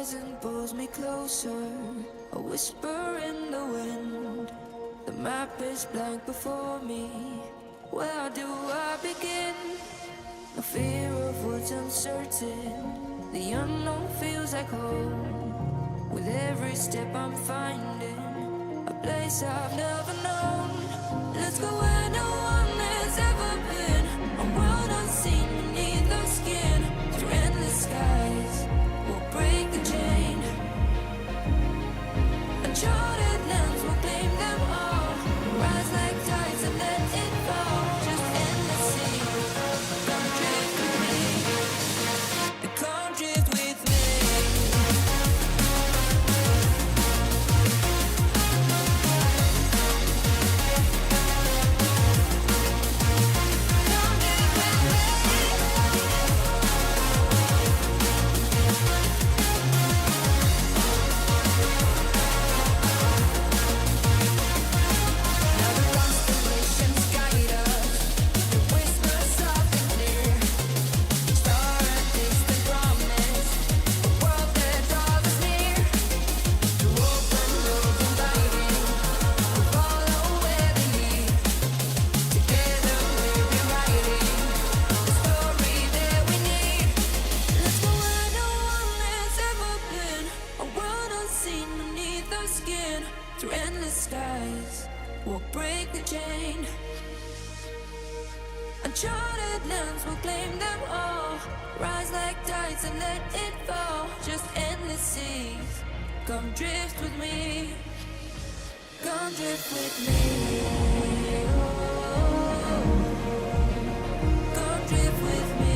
horizon pulls me closer, a whisper in the wind. The map is blank before me. Where do I begin? No fear of what's uncertain. The unknown feels like home. With every step I'm finding a place I've never known. Let's go where no one has ever been. A world unseen beneath our skin. Through endless skies, we'll break the chain. Uncharted lands will claim them all. Rise like tides and let it fall. Just endless sea. Come drift with me. Come drift with me. Through endless skies, we'll break the chain. Uncharted lands will claim them all. Rise like tides and let it fall. Just endless seas. Come drift with me. Come drift with me. Oh, come drift with me.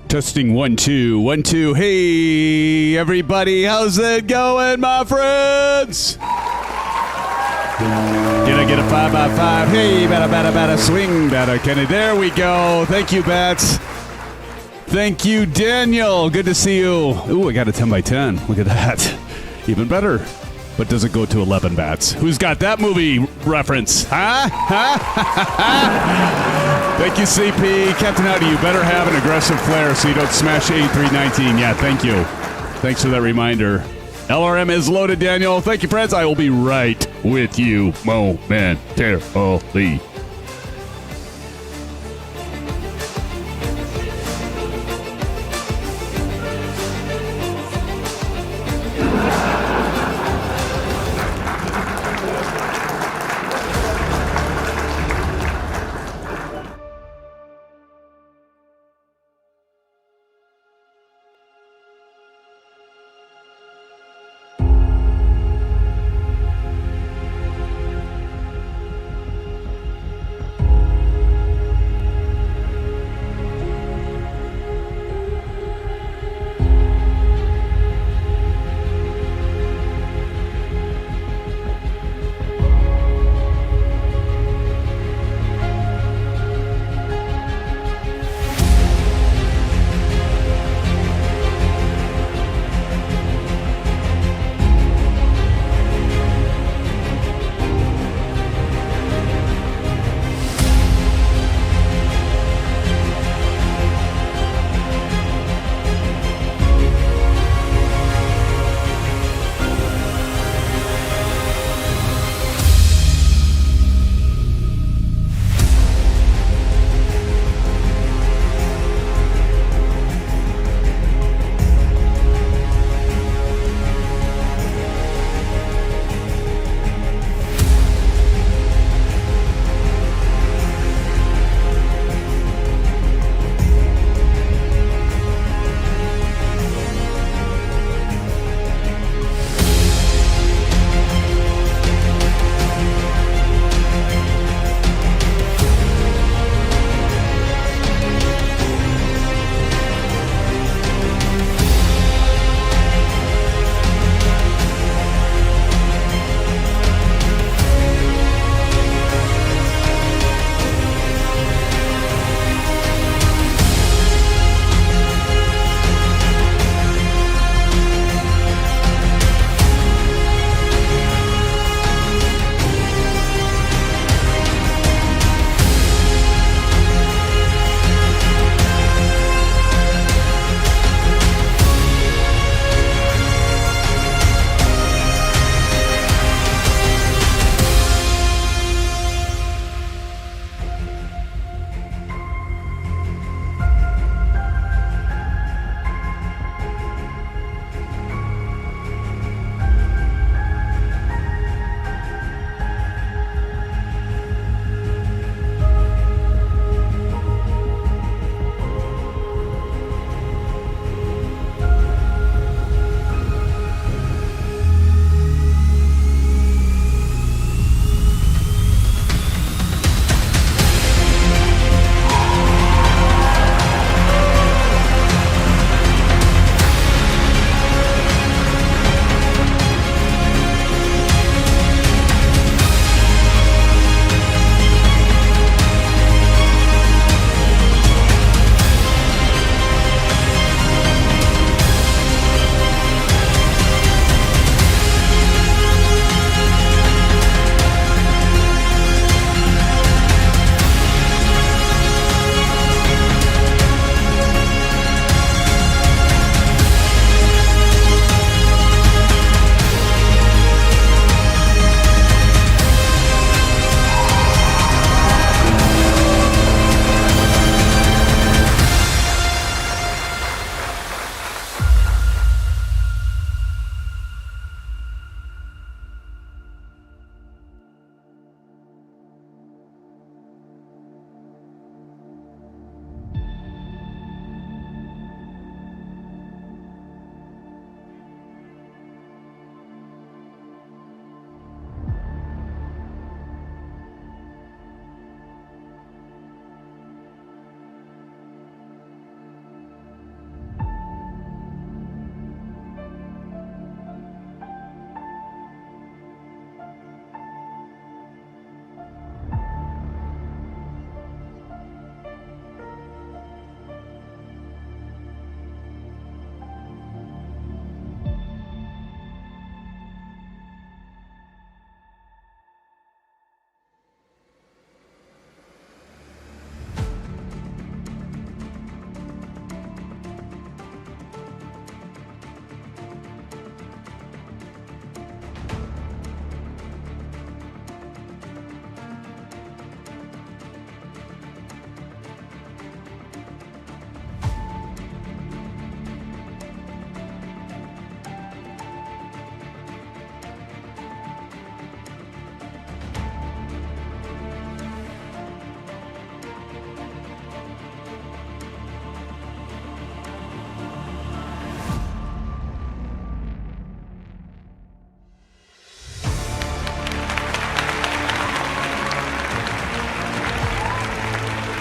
Testing 1 2 1 2. Hey everybody, how's it going, my friends? Did I get a 5x5? Hey, bada swing, bada Kenny. There we go. Thank you, Bats. Thank you, Daniel. Good to see you. Ooh, I got a 10x10. Look at that. Even better. But does it go to 11 bats? Who's got that movie reference? Huh? Thank you, CP. Captain Howdy, you better have an aggressive flare so you don't smash A319. Yeah, thank you. Thanks for that reminder. LRM is loaded, Daniel. Thank you, friends. I will be right with you momentarily.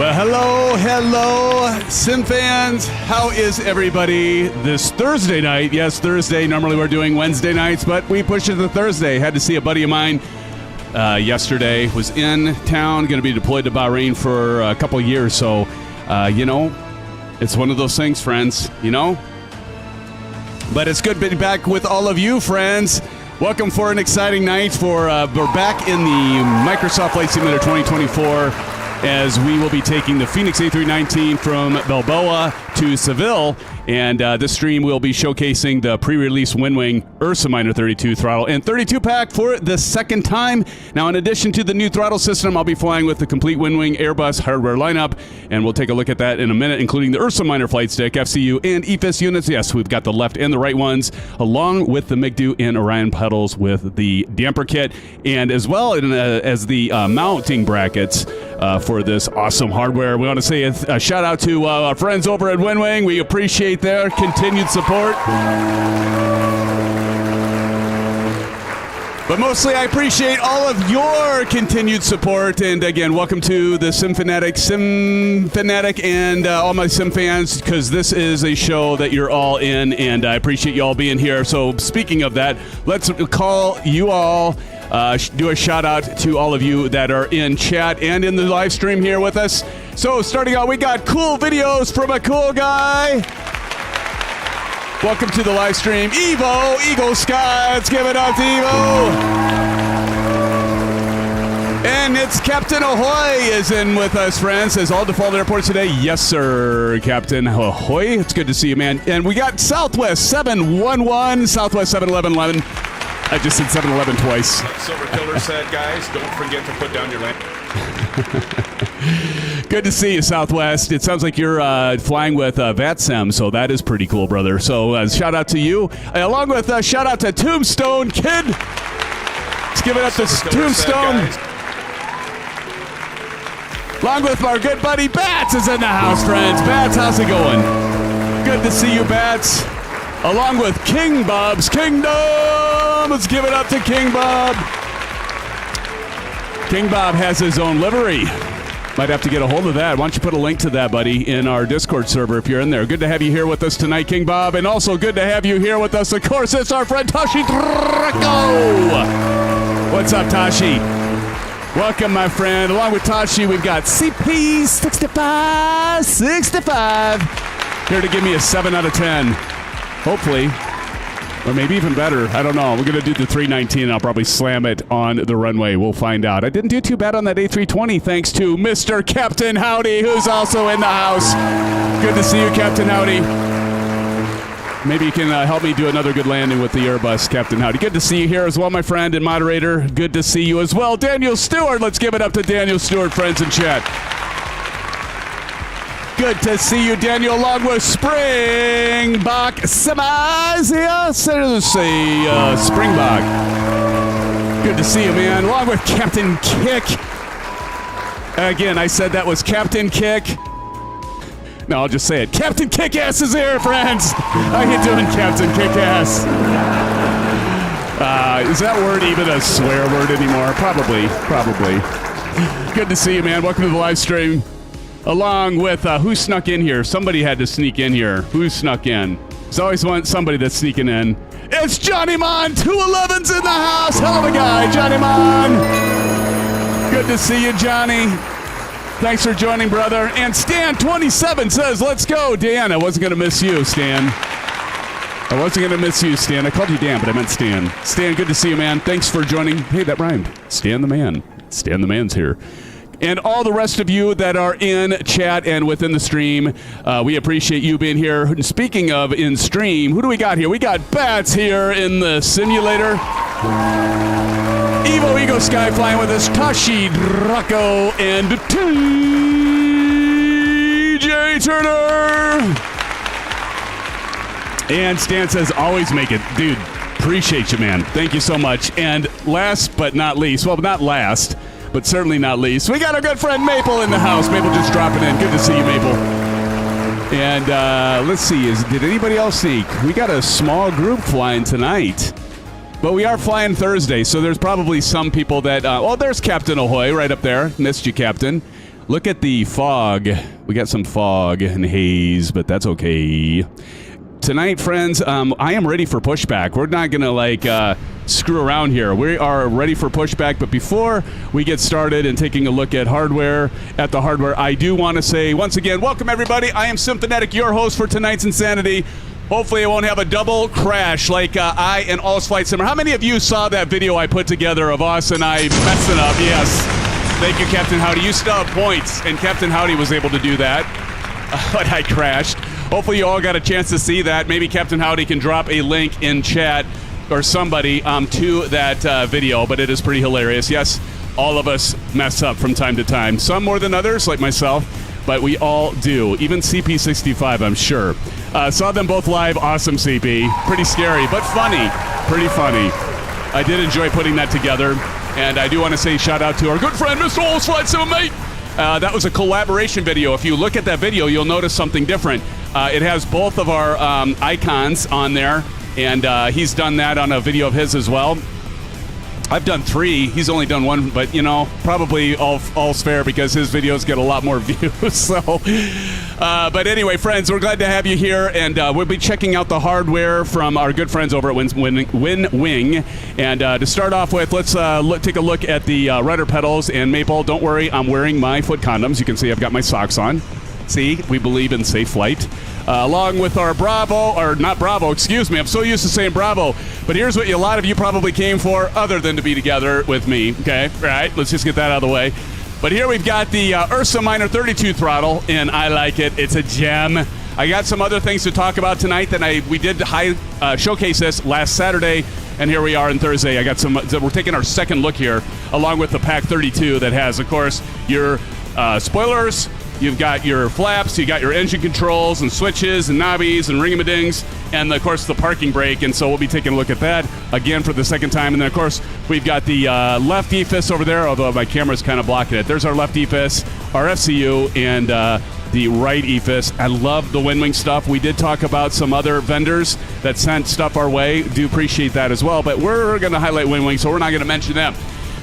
Well, hello, SimFans. How is everybody this Thursday night? Yes, Thursday. Normally we're doing Wednesday nights, but we pushed it to Thursday. Had to see a buddy of mine yesterday. Was in town, going to be deployed to Bahrain for a couple years. So, it's one of those things, friends, But it's good to be back with all of you, friends. Welcome for an exciting night. We're back in the Microsoft Flight Simulator 2024. As we will be taking the Fenix A319 from Bilbao to Seville. And this stream will be showcasing the pre-release WINWING URSA MINOR 32 throttle and 32 PAC for the second time. Now, in addition to the new throttle system, I'll be flying with the complete WINWING Airbus hardware lineup. And we'll take a look at that in a minute, including the URSA MINOR Flight Stick, FCU and EFIS units. Yes, we've got the left and the right ones, along with the MCDU and Orion pedals with the damper kit. And as well as the mounting brackets for this awesome hardware. We want to say a shout out to our friends over at WINWING. We appreciate their continued support. But mostly I appreciate all of your continued support. And again, welcome to the SimFanatic, and all my Sim fans, because this is a show that you're all in, and I appreciate you all being here. So speaking of that, let's call you all, do a shout out to all of you that are in chat and in the live stream here with us. So starting out, we got cool videos from a cool guy. Welcome to the live stream, Evo, Eagle Sky. Let's give it up to Evo. And it's Captain Ahoy is in with us, friends. Says all default airports today. Yes, sir, Captain Ahoy. It's good to see you, man. And we got Southwest 711, Southwest 71111. I just said 711 twice. Like Silver Killer said, guys, don't forget to put down your land. Good to see you, Southwest. It sounds like you're flying with VATSIM, so that is pretty cool, brother. So shout out to you, along with shout out to Tombstone Kid. Let's give it up to Tombstone. Along with our good buddy Bats is in the house, friends. Bats, how's it going? Good to see you, Bats. Along with King Bob's Kingdom. Let's give it up to King Bob. King Bob has his own livery. Might have to get a hold of that. Why don't you put a link to that, buddy, in our Discord server if you're in there. Good to have you here with us tonight, King Bob. And also good to have you here with us, of course, it's our friend Tashi Draco. What's up, Tashi? Welcome, my friend. Along with Tashi, we've got CP65 here to give me a 7 out of 10. Hopefully. Or maybe even better. I don't know. We're going to do the 319, and I'll probably slam it on the runway. We'll find out. I didn't do too bad on that A320, thanks to Mr. Captain Howdy, who's also in the house. Good to see you, Captain Howdy. Maybe you can help me do another good landing with the Airbus, Captain Howdy. Good to see you here as well, my friend and moderator. Good to see you as well. Daniel Stewart. Let's give it up to Daniel Stewart, friends in chat. Good to see you, Daniel, along with Springbok Semis here. Springbok. Good to see you, man. Along with Captain Kick. Again, I said that was Captain Kick. No, I'll just say it. Captain Kick-Ass is here, friends. How you doing, Captain Kick-Ass? Is that word even a swear word anymore? Probably. Good to see you, man. Welcome to the live stream. Along with, who snuck in here? Somebody had to sneak in here. Who snuck in? There's always somebody that's sneaking in. It's Johnny Mon! 211's in the house! Hell of a guy, Johnny Mon! Good to see you, Johnny. Thanks for joining, brother. And Stan27 says, let's go, Dan. I wasn't going to miss you, Stan. I called you Dan, but I meant Stan. Stan, good to see you, man. Thanks for joining. Hey, that rhymed. Stan the man. Stan the man's here. And all the rest of you that are in chat and within the stream, we appreciate you being here. And speaking of in stream, who do we got here? We got Bats here in the simulator. Evo Ego Sky flying with us. Tashi Draco and TJ Turner. And Stan says, always make it. Dude, appreciate you, man. Thank you so much. And last but not least, well, not last, but certainly not least, we got our good friend Maple in the house. Maple just dropping in. Good to see you, Maple. And let's see, did anybody else sneak? We got a small group flying tonight, but we are flying Thursday, so there's probably some people that, there's Captain Ahoy right up there. Missed you, Captain. Look at the fog. We got some fog and haze, but that's okay. Tonight, friends, I am ready for pushback. We're not going to, screw around here. We are ready for pushback, but before we get started and taking a look at the hardware, I do want to say, once again, welcome, everybody. I am SimFanatic, your host for tonight's Insanity. Hopefully, I won't have a double crash like I and All's Flight Simmer. How many of you saw that video I put together of us and I messing up? Yes. Thank you, Captain Howdy. You still have points, and Captain Howdy was able to do that, but I crashed. Hopefully, you all got a chance to see that. Maybe Captain Howdy can drop a link in chat or somebody to that video, but it is pretty hilarious. Yes, all of us mess up from time to time. Some more than others, like myself, but we all do. Even CP65, I'm sure. Saw them both live. Awesome, CP. Pretty scary, but funny. Pretty funny. I did enjoy putting that together, and I do want to say shout out to our good friend, Mr. All's Flight Simmer, mate. That was a collaboration video. If you look at that video, you'll notice something different. It has both of our icons on there, and he's done that on a video of his as well. I've done 3. He's only done 1, but, you know, probably all's fair because his videos get a lot more views. So, but anyway, friends, we're glad to have you here, and we'll be checking out the hardware from our good friends over at WINWING. And to start off with, let's take a look at the rudder pedals. And Maple, don't worry, I'm wearing my foot condoms. You can see I've got my socks on. See, we believe in safe flight. Along with our excuse me, I'm so used to saying Bravo, but here's what a lot of you probably came for other than to be together with me, okay? Right, let's just get that out of the way. But here we've got the URSA Minor 32 throttle, and I like it. It's a gem. I got some other things to talk about tonight that we did showcase this last Saturday, and here we are on Thursday. I got some, we're taking our second look here, along with the PAC 32 that has, of course, your spoilers. You've got your flaps, you got your engine controls and switches and knobbies and ringamadings, and of course the parking brake. And so we'll be taking a look at that again for the second time. And then of course we've got the left EFIS over there, although my camera's kind of blocking it. There's our left EFIS, our FCU, and the right EFIS. I love the WINWING stuff. We did talk about some other vendors that sent stuff our way. Do appreciate that as well. But we're going to highlight WINWING, so we're not going to mention them.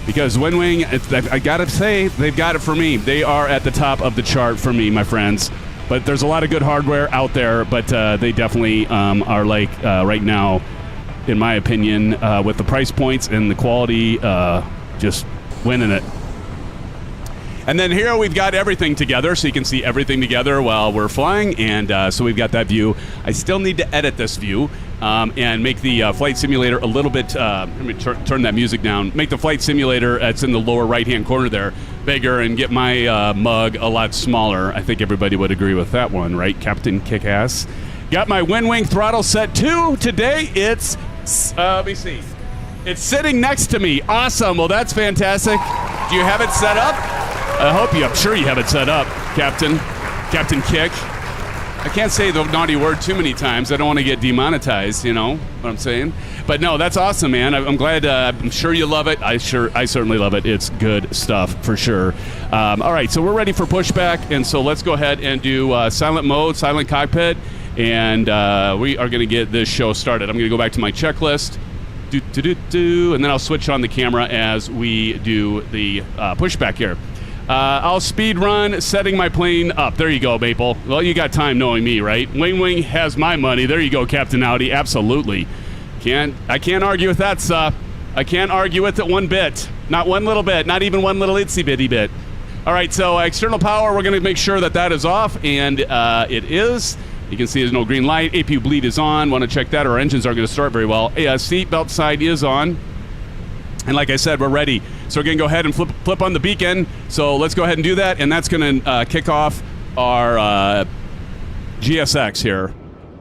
Because WINWING, I gotta say, they've got it for me. They are at the top of the chart for me, my friends. But there's a lot of good hardware out there, but they definitely are like, right now, in my opinion, with the price points and the quality, just winning it. And then here we've got everything together, so you can see everything together while we're flying, and so we've got that view. I still need to edit this view and make the flight simulator a little bit, let me turn that music down, make the flight simulator that's in the lower right-hand corner there bigger and get my mug a lot smaller. I think everybody would agree with that one, right, Captain Kickass? Got my WINWING throttle set too. Today it's, let me see, it's sitting next to me. Awesome, well that's fantastic. Do you have it set up? I'm sure you have it set up, Captain Kick. I can't say the naughty word too many times. I don't want to get demonetized, you know what I'm saying? But no, that's awesome, man. I'm glad, I'm sure you love it. I certainly love it. It's good stuff, for sure. All right, so we're ready for pushback, and so let's go ahead and do silent mode, silent cockpit, and we are going to get this show started. I'm going to go back to my checklist, and then I'll switch on the camera as we do the pushback here. I'll speed run, setting my plane up. There you go, Maple. Well, you got time knowing me, right? WINWING has my money. There you go, Captain Audi. Absolutely. I can't argue with that, sir. I can't argue with it one bit. Not one little bit. Not even one little itsy bitty bit. All right, so external power, we're going to make sure that is off, and it is. You can see there's no green light. APU bleed is on. Want to check that. Our engines are going to start very well. Seat belt side is on. And like I said, we're ready. So we're going to go ahead and flip on the beacon. So let's go ahead and do that. And that's going to kick off our GSX here.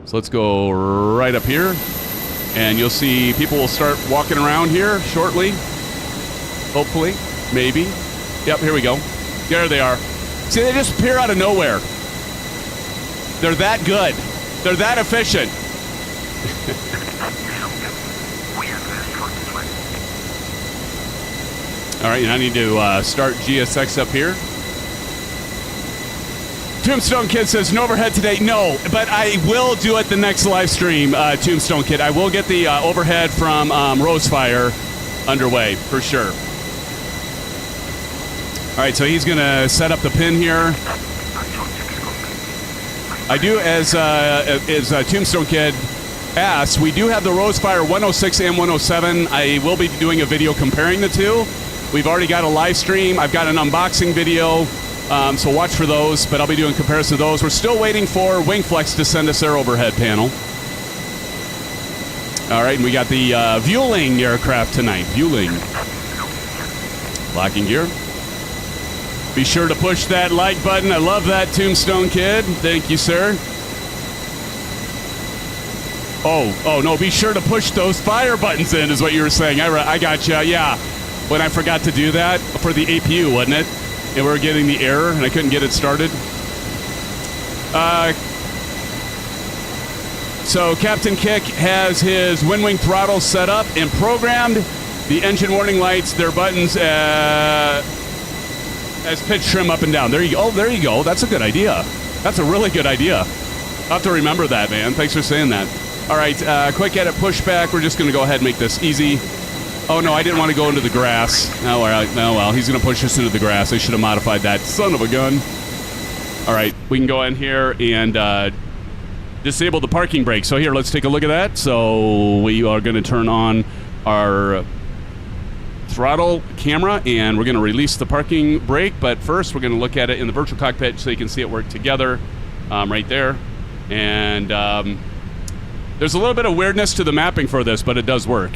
So let's go right up here. And you'll see people will start walking around here shortly. Hopefully. Maybe. Yep, here we go. There they are. See, they just appear out of nowhere. They're that good. They're that efficient. All right, and I need to start GSX up here. Tombstone Kid says, no overhead today. No, but I will do it the next live stream, Tombstone Kid. I will get the overhead from Rosefire underway, for sure. All right, so he's going to set up the pin here. I do, as Tombstone Kid asked, we do have the Rosefire 106 and 107. I will be doing a video comparing the two. We've already got a live stream. I've got an unboxing video, so watch for those, but I'll be doing comparison of those. We're still waiting for Wingflex to send us their overhead panel. All right, and we got the Vueling aircraft tonight. Vueling. Locking gear. Be sure to push that like button. I love that, Tombstone Kid. Thank you, sir. Oh, no, be sure to push those fire buttons in, is what you were saying. I gotcha, yeah. When I forgot to do that for the APU, wasn't it? And we were getting the error, and I couldn't get it started. So Captain Kick has his WINWING throttle set up and programmed. The engine warning lights, their buttons as pitch trim up and down. There you go. Oh, there you go. That's a good idea. That's a really good idea. I'll have to remember that, man. Thanks for saying that. All right, quick edit pushback. We're just going to go ahead and make this easy. Oh, no, I didn't want to go into the grass. Oh, well, he's going to push us into the grass. I should have modified that. Son of a gun. All right, we can go in here and disable the parking brake. So here, let's take a look at that. So we are going to turn on our throttle camera, and we're going to release the parking brake. But first, we're going to look at it in the virtual cockpit so you can see it work together right there. And there's a little bit of weirdness to the mapping for this, but it does work.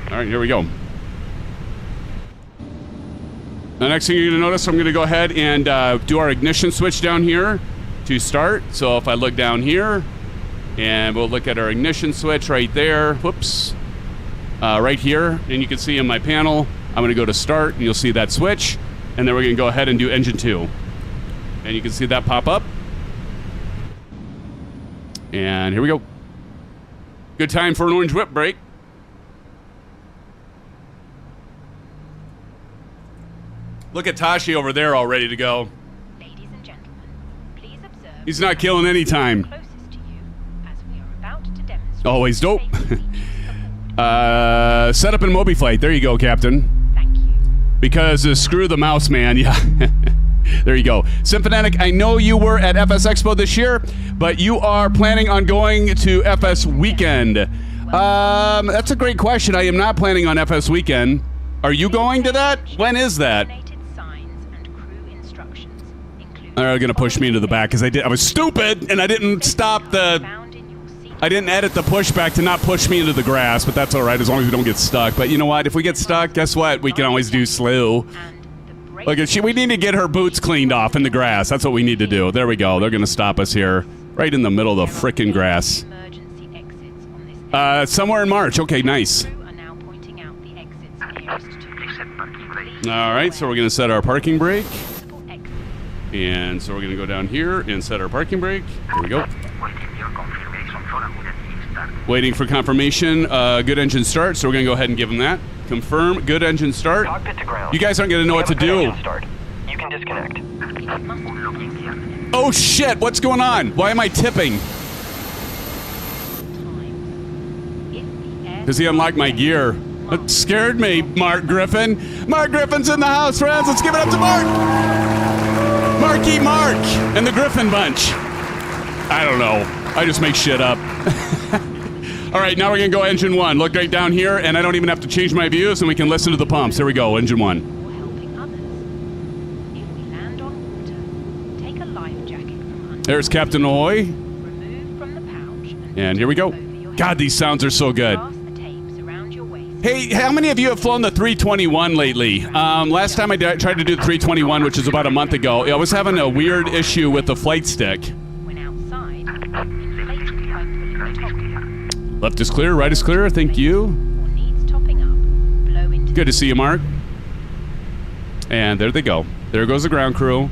All right, here we go. The next thing you're going to notice, I'm going to go ahead and do our ignition switch down here to start. So if I look down here, and we'll look at our ignition switch right there. Whoops. Right here. And you can see in my panel, I'm going to go to start, and you'll see that switch. And then we're going to go ahead and do engine 2. And you can see that pop up. And here we go. Good time for an orange whip brake. Look at Tashi over there all ready to go. Ladies and gentlemen, please observe. He's not killing any time. Closest to you, as we are about to demonstrate. Always dope. Set up in Moby Flight. There you go, Captain. Thank you. Because screw the mouse, man. Yeah. There you go. SimFanatic, I know you were at FS Expo this year, but you are planning on going to FS Weekend. That's a great question. I am not planning on FS Weekend. Are you going to that? When is that? They're going to push me into the back because I was stupid and I didn't stop I didn't edit the pushback to not push me into the grass, but that's all right as long as we don't get stuck. But you know what? If we get stuck, guess what? We can always do slew. Look, we need to get her boots cleaned off in the grass. That's what we need to do. There we go. They're going to stop us here right in the middle of the frickin' grass. Somewhere in March. Okay, nice. All right, so we're going to set our parking brake. And so we're going to go down here and set our parking brake. Here we go. Waiting for confirmation. Good engine start. So we're going to go ahead and give them that. Confirm. Good engine start. Cockpit to ground. You guys aren't going to know what to do. You can disconnect. Oh, shit. What's going on? Why am I tipping? Because he unlocked my gear. That scared me, Mark Griffin. Mark Griffin's in the house, friends. Let's give it up to Mark. Marky Mark and the Griffin Bunch. I don't know. I just make shit up. All right, now we're going to go engine 1. Look right down here, and I don't even have to change my views, and we can listen to the pumps. Here we go, engine 1. There's Captain Ahoy. And here we go. God, these sounds are so good. Hey, how many of you have flown the 321 lately? Last time I tried to do the 321, which is about a month ago, I was having a weird issue with the flight stick. Left is clear, right is clear. Thank you. Good to see you, Mark. And there they go. There goes the ground crew.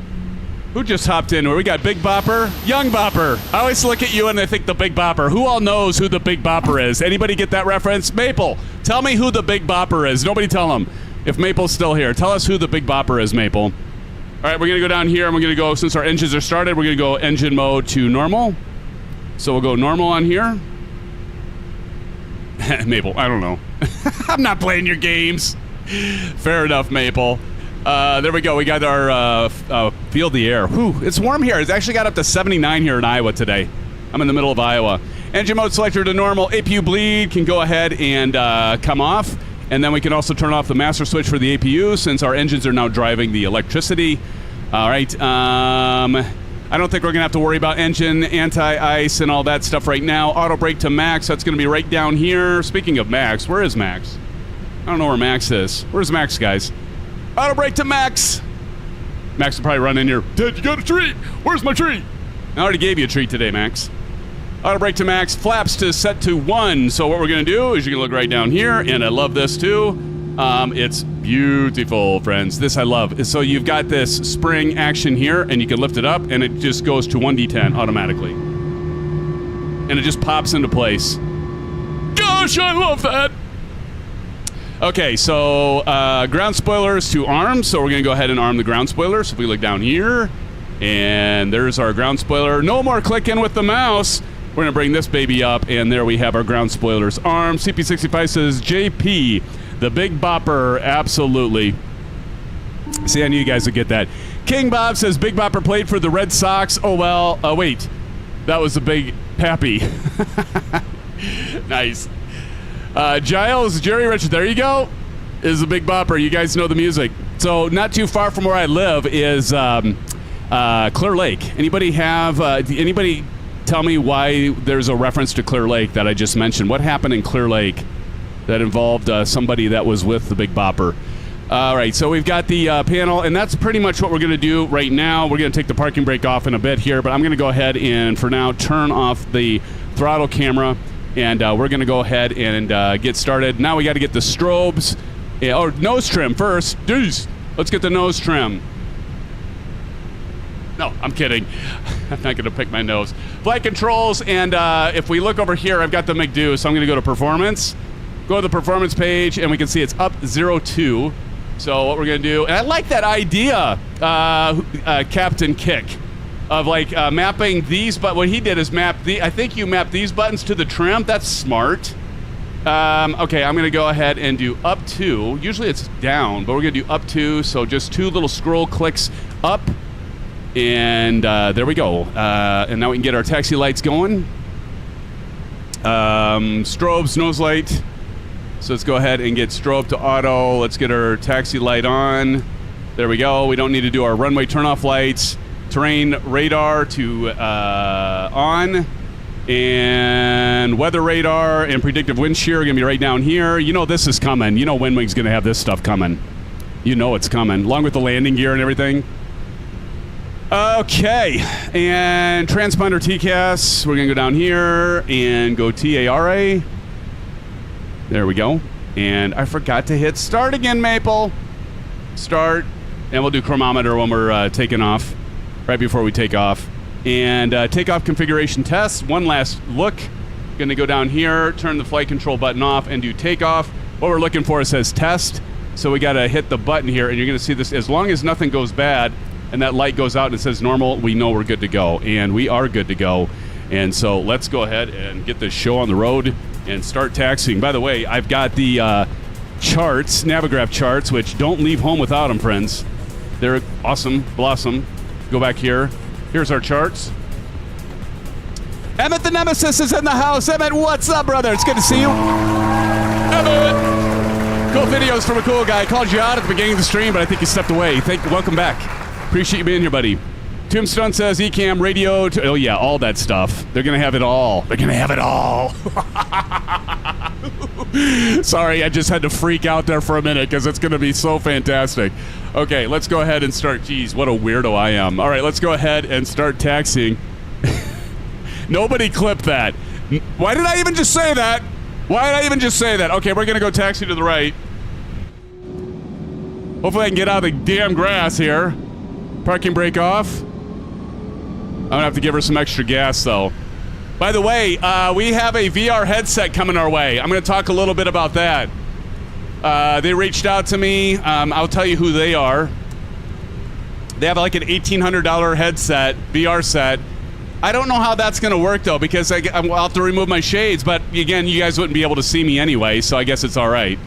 Who just hopped in? We got Big Bopper, Young Bopper. I always look at you and I think the Big Bopper. Who all knows who the Big Bopper is? Anybody get that reference? Maple, tell me who the Big Bopper is. Nobody tell them. If Maple's still here, tell us who the Big Bopper is, Maple. All right, we're going to go down here and we're going to go, since our engines are started, we're going to go engine mode to normal. So we'll go normal on here. Maple, I don't know. I'm not playing your games. Fair enough, Maple. There we go. We got our feel the air. Whew, it's warm here. It's actually got up to 79 here in Iowa today. I'm in the middle of Iowa. Engine mode selector to normal. APU bleed can go ahead and come off. And then we can also turn off the master switch for the APU since our engines are now driving the electricity. All right. I don't think we're going to have to worry about engine, anti-ice, and all that stuff right now. Auto brake to max. That's going to be right down here. Speaking of max, where is max? I don't know where max is. Where's max, guys? Auto brake to max. Max will probably run in here. Dad, you got a treat. Where's my treat? I already gave you a treat today, Max. Auto brake to max, flaps to set to 1. So what we're going to do is you're going to look right down here, and I love this too. It's beautiful, friends. This I love. So you've got this spring action here, and you can lift it up, and it just goes to 1d10 automatically. And it just pops into place. Gosh, I love that! Okay, so ground spoilers to arm. So we're going to go ahead and arm the ground spoilers. So if we look down here, and there's our ground spoiler. No more clicking with the mouse. We're going to bring this baby up, and there we have our ground spoilers armed. CP65 says, JP, the big bopper, absolutely. See, I knew you guys would get that. King Bob says, Big Bopper played for the Red Sox. Oh, well, wait. That was the Big Pappy. Nice. Giles, Jerry Richard, there you go. Is the Big Bopper. You guys know the music. So not too far from where I live is Clear Lake. Anybody have, anybody tell me why there's a reference to Clear Lake that I just mentioned? What happened in Clear Lake that involved somebody that was with the Big Bopper? All right, so we've got the panel, and that's pretty much what we're going to do right now. We're going to take the parking brake off in a bit here, but I'm going to go ahead and, for now, turn off the throttle camera, and we're going to go ahead and get started. Now we got to get the strobes, or nose trim first. Jeez, let's get the nose trim. No, I'm kidding. I'm not going to pick my nose. Flight controls, and if we look over here, I've got the MCDU, so I'm going to go to Performance. Go to the Performance page, and we can see it's up 02. So what we're going to do, and I like that idea, Captain Kick, of like mapping these, but what he did is I think you map these buttons to the trim. That's smart. Okay, I'm going to go ahead and do up 2. Usually it's down, but we're going to do up 2, so just 2 little scroll clicks up. And there we go. And now we can get our taxi lights going. Strobes, nose light. So let's go ahead and get strobe to auto. Let's get our taxi light on. There we go. We don't need to do our runway turnoff lights. Terrain radar to on. And weather radar and predictive wind shear are going to be right down here. You know this is coming. You know WinWing's going to have this stuff coming. You know it's coming. Along with the landing gear and everything. Okay, and transponder TCAS, we're going to go down here and go TARA. There we go. And I forgot to hit start again, Maple. Start, and we'll do chronometer when we're taking off, right before we take off. And takeoff configuration test, one last look. Going to go down here, turn the flight control button off, and do takeoff. What we're looking for, it says test, so we got to hit the button here, and you're going to see this. As long as nothing goes bad, and that light goes out and it says normal, we know we're good to go. And we are good to go. And so let's go ahead and get this show on the road and start taxiing. By the way, I've got the charts, Navigraph charts, which don't leave home without them, friends. They're awesome, blossom. Go back here. Here's our charts. Emmett the Nemesis is in the house. Emmett, what's up, brother? It's good to see you. Emmett! Cool videos from a cool guy. Called you out at the beginning of the stream, but I think you stepped away. Welcome back. Appreciate you being here, buddy. Tombstone says Ecamm, radio, oh yeah, all that stuff. They're going to have it all. They're going to have it all. Sorry, I just had to freak out there for a minute because it's going to be so fantastic. Okay, let's go ahead and start. Geez, what a weirdo I am. All right, let's go ahead and start taxiing. Nobody clipped that. Why did I even just say that? Why did I even just say that? Okay, we're going to go taxi to the right. Hopefully I can get out of the damn grass here. Parking brake off. I'm gonna have to give her some extra gas though. By the way, we have a VR headset coming our way. I'm gonna talk a little bit about that. They reached out to me. I'll tell you who they are. They have like an $1,800 headset, VR set, I don't know how that's going to work, though, because I'll have to remove my shades. But, again, you guys wouldn't be able to see me anyway, so I guess it's all right.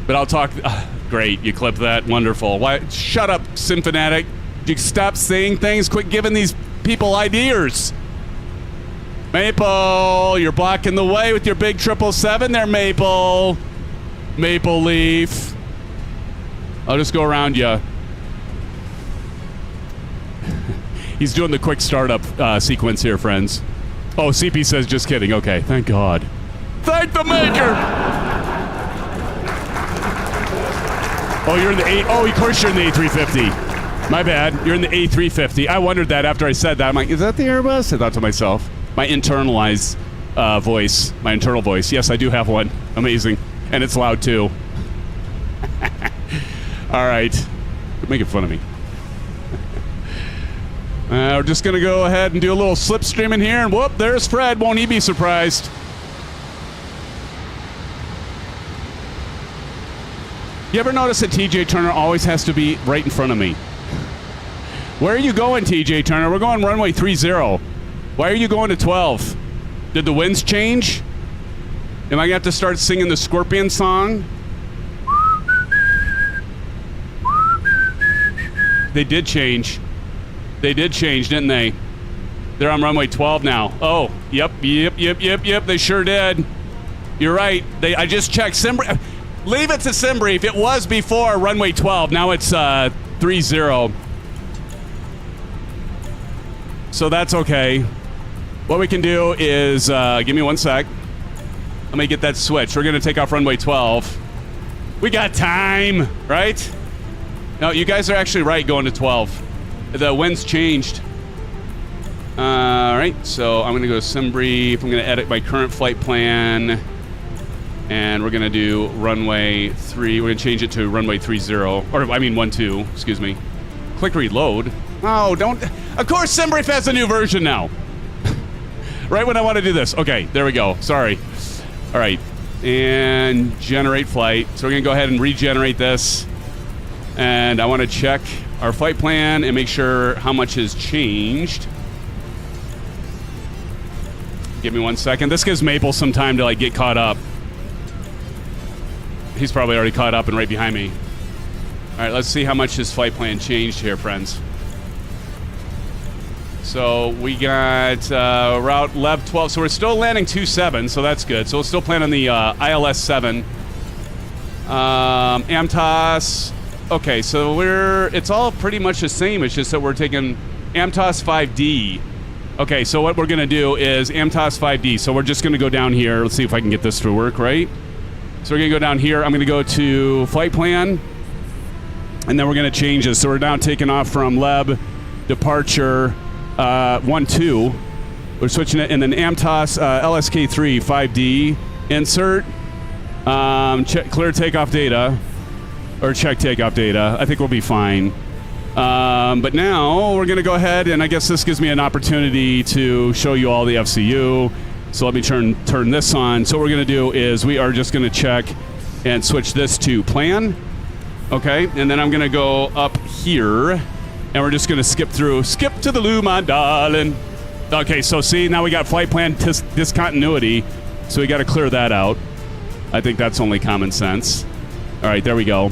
But I'll talk... great, you clipped that. Wonderful. Why? Shut up, SimFanatic. You stop saying things. Quit giving these people ideas. Maple, you're blocking the way with your big 777 there, Maple. Maple Leaf. I'll just go around you. He's doing the quick startup sequence here, friends. Oh, CP says, just kidding. Okay, thank God. Thank the maker! Oh, you're in the A... Oh, of course you're in the A350. My bad. You're in the A350. I wondered that after I said that. I'm like, is that the Airbus? I thought to myself. My internalized voice. My internal voice. Yes, I do have one. Amazing. And it's loud, too. All right. You're making fun of me. We're just going to go ahead and do a little slipstream in here, and whoop, there's Fred. Won't he be surprised? You ever notice that TJ Turner always has to be right in front of me? Where are you going, TJ Turner? We're going runway 30. Why are you going to 12? Did the winds change? Am I going to have to start singing the Scorpion song? They did change. They did change, didn't they? They're on runway 12 now. Oh, yep. They sure did. You're right. I just checked. Leave it to SimBrief. It was before runway 12. Now it's 30. So that's okay. What we can do is, give me one sec. Let me get that switch. We're going to take off runway 12. We got time, right? No, you guys are actually right going to 12. The wind's changed. All right, so I'm going to go to SimBrief. I'm going to edit my current flight plan. And we're going to do runway 3. We're going to change it to runway 30. Or, I mean, 12, excuse me. Click reload. Oh, don't. Of course, SimBrief has a new version now. Right when I want to do this. Okay, there we go. Sorry. All right. And generate flight. So we're going to go ahead and regenerate this. And I want to check our flight plan and make sure how much has changed. Give me one second. This gives Maple some time to get caught up. He's probably already caught up and right behind me. All right, let's see how much his flight plan changed here, friends. So we got route LEBB 12. So we're still landing 27, so that's good. So we'll still plan on the ILS 7. AMTOS. Okay, so it's all pretty much the same. It's just that we're taking AMTOS 5D. Okay, so what we're going to do is AMTOS 5D. So we're just going to go down here. Let's see if I can get this to work, right? So we're going to go down here. I'm going to go to flight plan. And then we're going to change this. So we're now taking off from LEBB, departure 12. We're switching it. And then AMTOS LSK3 5D. Insert. Check, clear takeoff data. Or check takeoff data. I think we'll be fine. But now we're going to go ahead, and I guess this gives me an opportunity to show you all the FCU. So let me turn this on. So what we're going to do is we are just going to check and switch this to plan. Okay, and then I'm going to go up here, and we're just going to skip to the loo, my darling. Okay, so see, now we got flight plan discontinuity, so we got to clear that out. I think that's only common sense. All right, there we go. All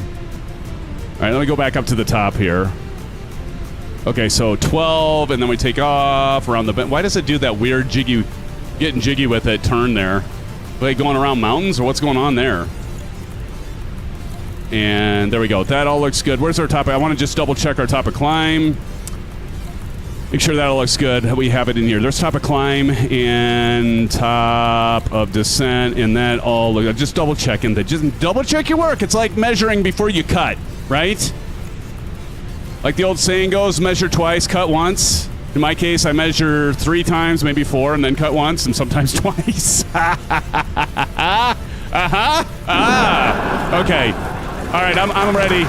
right, let me go back up to the top here. Okay, so 12, and then we take off around the bend. Why does it do that weird getting jiggy with it turn there? Are they going around mountains, or what's going on there? And there we go. That all looks good. Where's our top? I want to just double check our top of climb. Make sure that all looks good. We have it in here. There's top of climb and top of descent, and that all looks. Just double checking that. Just double check your work. It's like measuring before you cut, right? Like the old saying goes, measure twice, cut once. In my case, I measure 3 times, maybe 4, and then cut once, and sometimes twice. Okay. All right, I'm ready.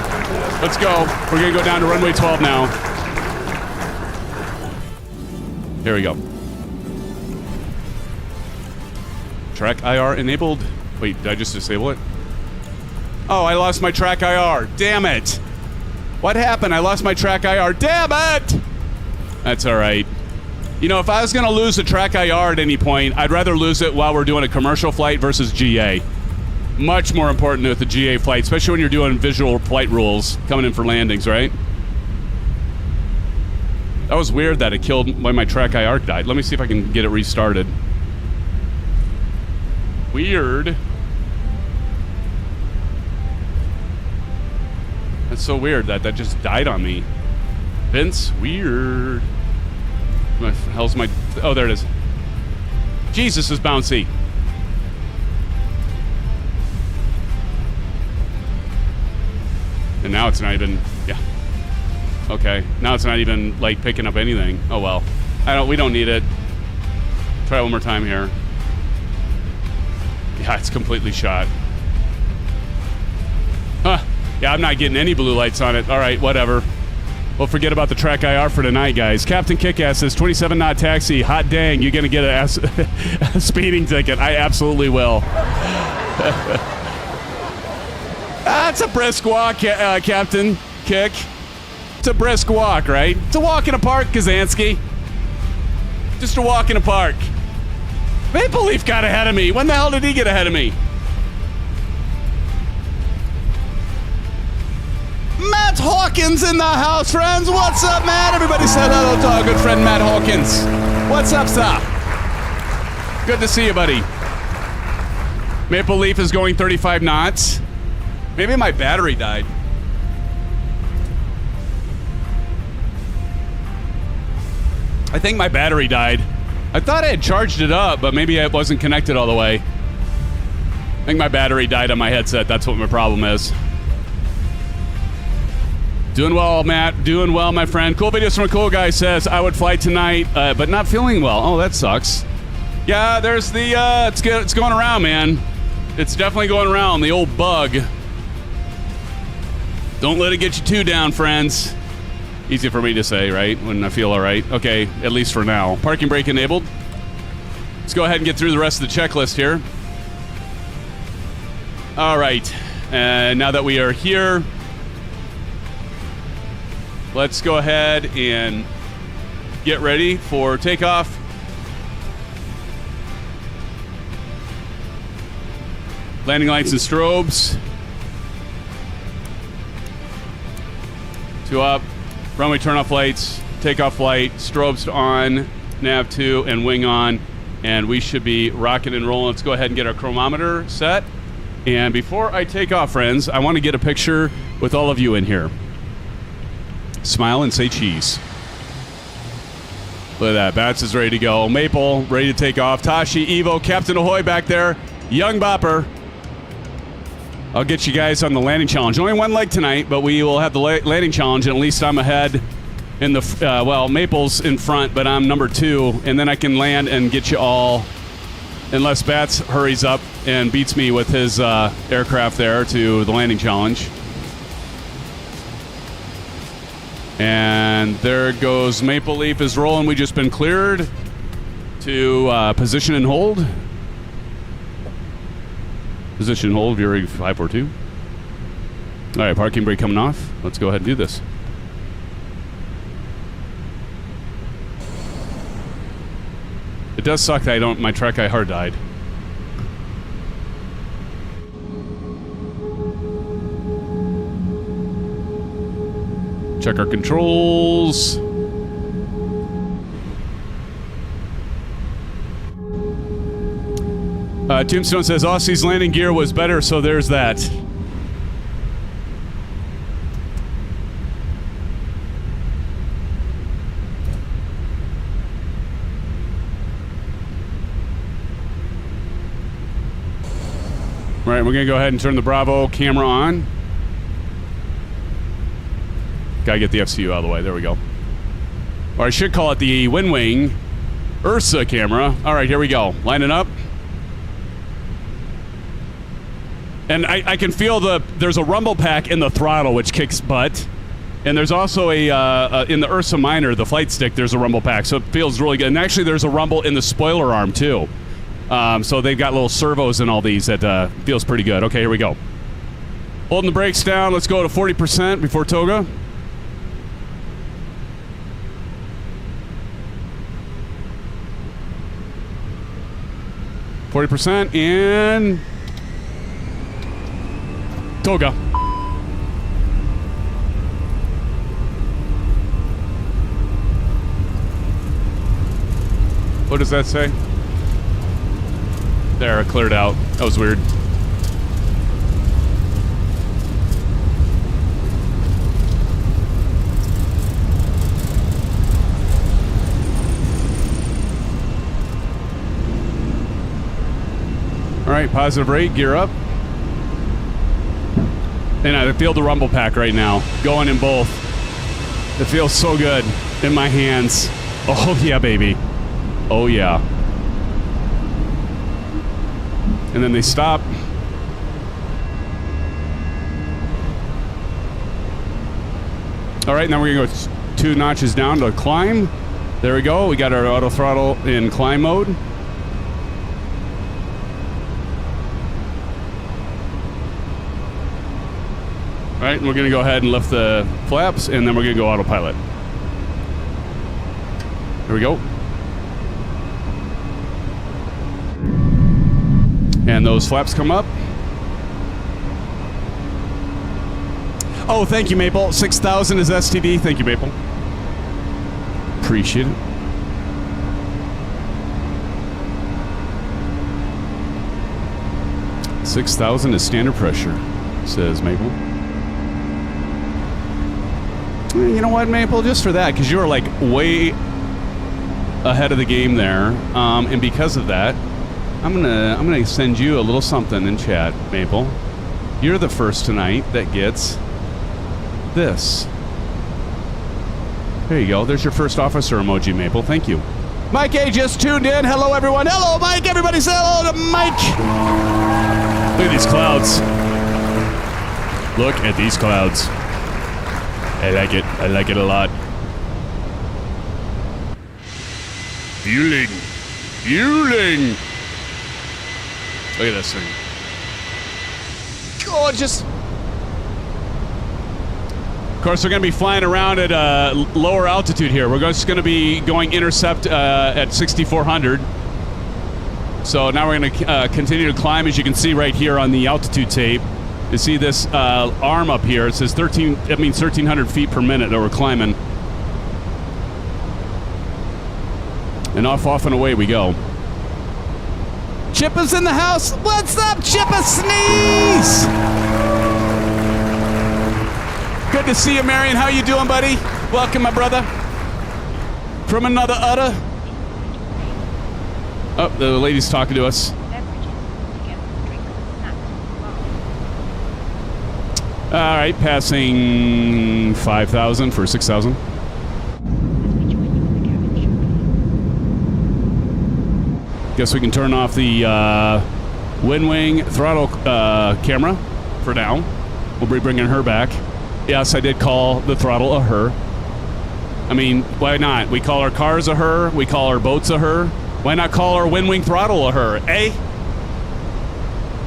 Let's go. We're going to go down to runway 12 now. Here we go. Track IR enabled. Wait, did I just disable it? Oh, I lost my track IR. Damn it. What happened? I lost my track IR. Damn it! That's all right. You know, if I was going to lose the track IR at any point, I'd rather lose it while we're doing a commercial flight versus GA. Much more important with the GA flight, especially when you're doing visual flight rules coming in for landings, right? That was weird that it killed when my track IR died. Let me see if I can get it restarted. Weird. That's so weird that just died on me. Vince, weird. What the hell's my... Oh, there it is. Jesus, is bouncy. And now it's not even... Yeah. Okay. Now it's not even, like, picking up anything. Oh, well. We don't need it. Try one more time here. Yeah, it's completely shot. Huh. Yeah, I'm not getting any blue lights on it. All right, whatever. We'll forget about the track IR for tonight, guys. Captain Kickass says 27-knot taxi. Hot dang, you're going to get a speeding ticket. I absolutely will. That's a brisk walk, Captain Kick. It's a brisk walk, right? It's a walk in a park, Kazansky. Just a walk in a park. Maple Leaf got ahead of me. When the hell did he get ahead of me? Matt Hawkins in the house, friends. What's up, Matt? Everybody said hello to our good friend Matt Hawkins. What's up, sir? Good to see you, buddy. Maple Leaf is going 35 knots. Maybe my battery died. I think my battery died. I thought I had charged it up, but maybe it wasn't connected all the way. I think my battery died on my headset. That's what my problem is. Doing well, Matt. Doing well, my friend. Cool videos from a cool guy says, I would fly tonight, but not feeling well. Oh, that sucks. Yeah, there's the, it's going around, man. It's definitely going around, the old bug. Don't let it get you too down, friends. Easy for me to say, right? When I feel all right. Okay, at least for now. Parking brake enabled. Let's go ahead and get through the rest of the checklist here. All right. And now that we are here, let's go ahead and get ready for takeoff. Landing lights and strobes. 2 up. Runway turn-off lights. Takeoff light. Strobes on. Nav 2 and wing on. And we should be rocking and rolling. Let's go ahead and get our chronometer set. And before I take off, friends, I want to get a picture with all of you in here. Smile and say cheese. Look at that. Bats is ready to go. Maple, ready to take off. Tashi, Evo, Captain Ahoy back there. Young Bopper. I'll get you guys on the landing challenge. Only one leg tonight, but we will have the landing challenge, and at least I'm ahead in the... well, Maple's in front, but I'm number 2, and then I can land and get you all... Unless Bats hurries up and beats me with his aircraft there to the landing challenge. And there goes Maple Leaf is rolling. We've just been cleared to position and hold. Position and hold, Fury 542. All right, parking brake coming off. Let's go ahead and do this. It does suck that my track I hard died. Check our controls. Tombstone says Aussie's landing gear was better, so there's that. All right, we're going to go ahead and turn the Bravo camera on. Gotta get the FCU out of the way. There we go. Or I should call it the WINWING URSA camera. All right, here we go. Lining up. And I can feel there's a rumble pack in the throttle, which kicks butt. And there's also in the URSA Minor, the flight stick, there's a rumble pack. So it feels really good. And actually, there's a rumble in the spoiler arm, too. So they've got little servos in all these that feels pretty good. Okay, here we go. Holding the brakes down. Let's go to 40% before toga. 40% and toga. What does that say? There, it cleared out. That was weird. All right, positive rate, gear up. And I feel the rumble pack right now, going in both. It feels so good in my hands. Oh yeah, baby. Oh yeah. And then they stop. All right, now we're gonna go 2 notches down to climb. There we go, we got our auto throttle in climb mode. All right, and we're gonna go ahead and lift the flaps, and then we're gonna go autopilot. Here we go. And those flaps come up. Oh, thank you, Maple. 6,000 is STD. Thank you, Maple. Appreciate it. $6,000 is standard pressure, says Maple. You know what, Maple? Just for that, because you were like way ahead of the game there, and because of that, I'm gonna send you a little something in chat, Maple. You're the first tonight that gets this. There you go. There's your first officer emoji, Maple. Thank you. Mike A just tuned in. Hello, everyone. Hello, Mike. Everybody say hello to Mike. Look at these clouds. Look at these clouds. I like it. I like it a lot. Fueling. Fueling. Look at this thing. Gorgeous. Of course, we're going to be flying around at a lower altitude here. We're just going to be going intercept at 6,400. So now we're going to continue to climb, as you can see right here on the altitude tape. You see this arm up here. It says 1,300 feet per minute that we're climbing. And off and away we go. Chip is in the house. What's up, Chippa Sneeze? Good to see you, Marion. How you doing, buddy? Welcome, my brother. From another udder. Oh, the lady's talking to us. All right, passing 5,000 for 6,000. Guess we can turn off the WINWING throttle camera for now. We'll be bringing her back. Yes, I did call the throttle a her. I mean, why not? We call our cars a her. We call our boats a her. Why not call our WINWING throttle a her, eh?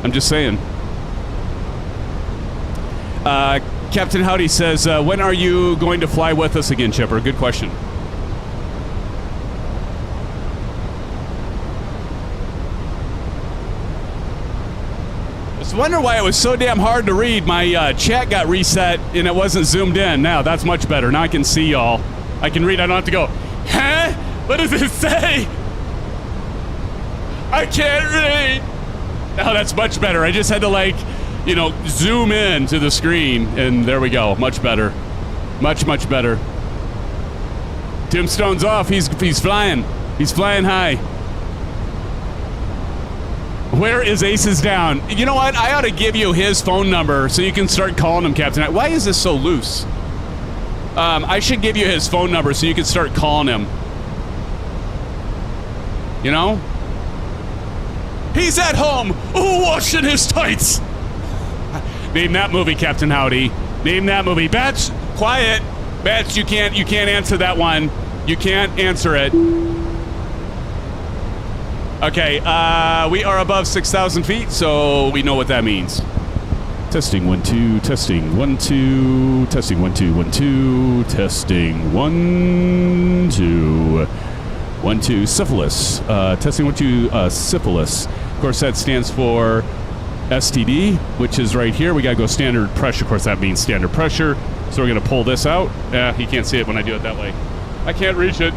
I'm just saying. Captain Howdy says, when are you going to fly with us again, Chipper? Good question. I wonder why it was so damn hard to read. My chat got reset and it wasn't zoomed in. Now that's much better. Now I can see y'all. I can read. I don't have to go, huh? What does it say? I can't read. Oh, that's much better. I just had to, like, you know, zoom in to the screen, and there we go. Much better. Much, much better. Tombstone's off. He's flying. He's flying high. Where is Aces Down? You know what? I ought to give you his phone number so you can start calling him, Captain. Why is this so loose? I should give you his phone number so you can start calling him. You know? He's at home, washing his tights. Name that movie, Captain Howdy. Name that movie. Bats, quiet. Bats, you can't answer that one. You can't answer it. Okay, we are above 6,000 feet, so we know what that means. Testing 1 2, testing 1 2, testing 1 2 1 2, testing 1 2 1 2. Syphilis. Testing 1 2. Syphilis. course, that stands for STD, which is right here. We got to go standard pressure. Of course, that means standard pressure. So we're going to pull this out. You can't see it when I do it that way. I can't reach it.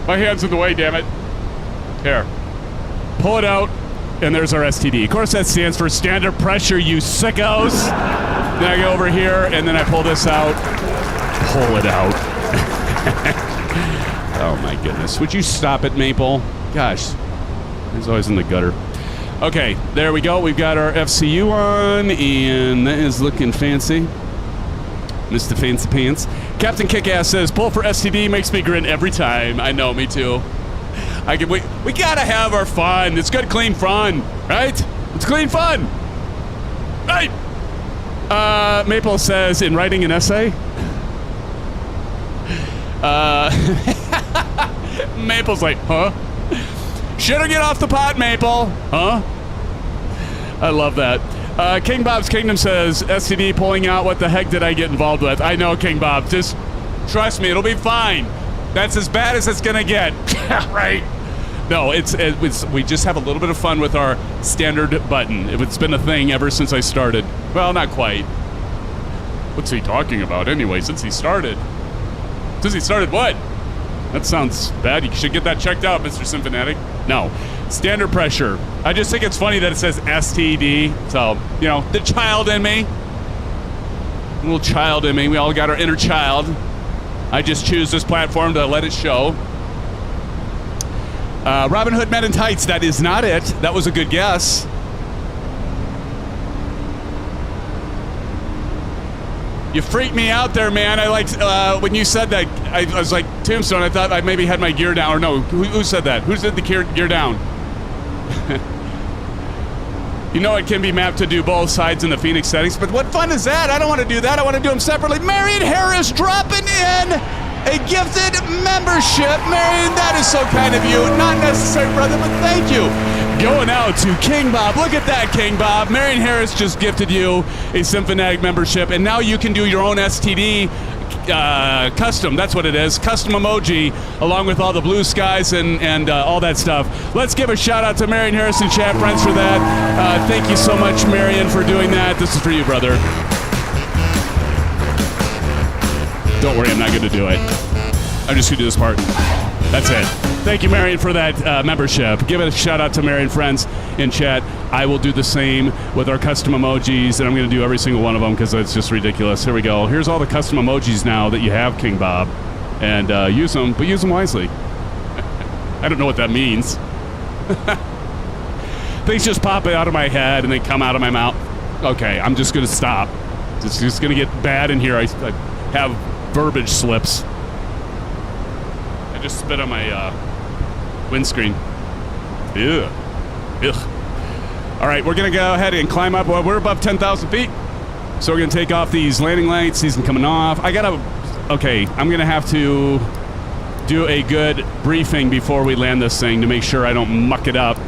My hand's in the way, damn it. Here. Pull it out, and there's our STD. Of course, that stands for standard pressure, you sickos. Then I go over here, and then I pull this out. Pull it out. Oh, my goodness. Would you stop it, Maple? Gosh. He's always in the gutter. Okay, there we go. We've got our FCU on, and that is looking fancy. Mr. Fancy Pants. Captain Kickass says, pull for STD makes me grin every time. I know, me too. We gotta have our fun. It's good, clean fun, right? It's clean fun, right? Maple says, in writing an essay. Maple's like, huh? Should get off the pot, Maple, huh? I love that. King Bob's Kingdom says, STD pulling out, what the heck did I get involved with? I know, King Bob. Just trust me, it'll be fine. That's as bad as it's going to get. Right. No, it's we just have a little bit of fun with our standard button. It's been a thing ever since I started. Well, not quite. What's he talking about anyway, since he started? Since he started what? That sounds bad. You should get that checked out, Mr. SimFanatic. No. Standard pressure. I just think it's funny that it says STD. So, you know, the child in me. A little child in me. We all got our inner child. I just choose this platform to let it show. Robin Hood Men in Tights. That is not it. That was a good guess. You freaked me out there, man. I liked when you said that. I was like, Tombstone, I thought I maybe had my gear down. Or no, who said that? Who said the gear down? You know it can be mapped to do both sides in the Phoenix settings, but what fun is that? I don't want to do that. I want to do them separately. Marion Harris dropping in a gifted membership. Marion, that is so kind of you. Not necessary, brother, but thank you. Going out to King Bob. Look at that, King Bob. Marion Harris just gifted you a SimFanatic membership, and now you can do your own STD custom. That's what it is. Custom emoji, along with all the blue skies and all that stuff. Let's give a shout out to Marion Harris and chat friends for that. Thank you so much, Marion, for doing that. This is for you, brother. Don't worry, I'm not going to do it. I'm just going to do this part. That's it. Thank you, Marion, for that membership. Give it a shout out to Marion friends in chat. I will do the same with our custom emojis, and I'm going to do every single one of them because it's just ridiculous. Here we go. Here's all the custom emojis now that you have, King Bob, and use them, but use them wisely. I don't know what that means. Things just pop out of my head and they come out of my mouth. Okay, I'm just going to stop. It's just going to get bad in here. I have verbiage slips. I just spit on my windscreen. Ew. Ugh. All right, we're going to go ahead and climb up. Well, we're above 10,000 feet, so we're going to take off these landing lights. These are coming off. Okay, I'm going to have to do a good briefing before we land this thing to make sure I don't muck it up.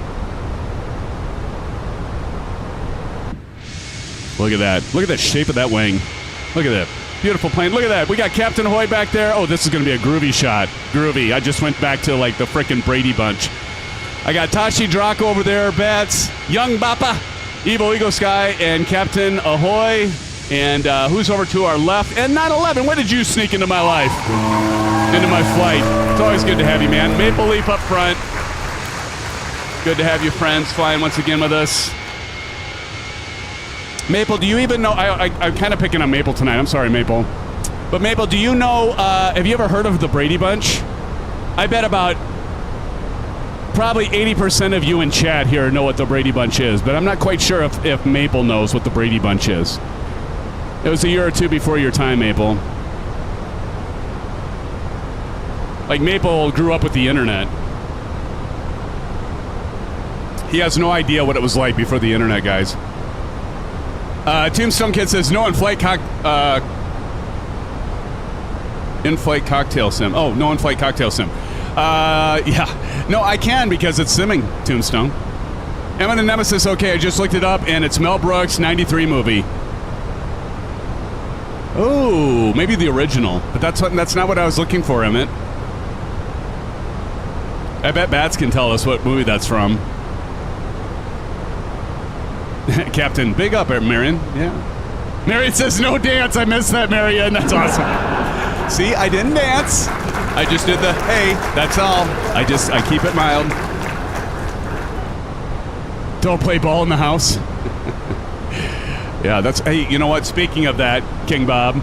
Look at that. Look at the shape of that wing. Look at that. Beautiful plane. Look at that. We got Captain Ahoy back there. Oh, this is going to be a groovy shot. Groovy. I just went back to like the frickin' Brady Bunch. I got Tashi Draco over there, Bats, Young Bappa, Evil Eagle Sky, and Captain Ahoy. And who's over to our left? And 911, when did you sneak into my life? Into my flight. It's always good to have you, man. Maple Leaf up front. Good to have you, friends, flying once again with us. Maple, do you even know? I'm kind of picking on Maple tonight. I'm sorry, Maple. But Maple, do you know, have you ever heard of the Brady Bunch? I bet about probably 80% of you in chat here know what the Brady Bunch is, but I'm not quite sure if Maple knows what the Brady Bunch is. It was a year or two before your time, Maple. Like, Maple grew up with the internet. He has no idea what it was like before the internet, guys. Tombstone Kid says, no in-flight in-flight cocktail sim. Oh, no in-flight cocktail sim. Yeah. No, I can because it's simming, Tombstone. Emma and Nemesis, okay, I just looked it up, and it's Mel Brooks' 93 movie. Oh, maybe the original, but that's not what I was looking for, Emmett. I bet Bats can tell us what movie that's from. Captain, big up at Marion. Yeah. Marion says no dance. I missed that, Marion. That's awesome. See, I didn't dance. I just did the hey. That's all. I keep it mild. Don't play ball in the house. Yeah, that's, hey, you know what? Speaking of that, King Bob.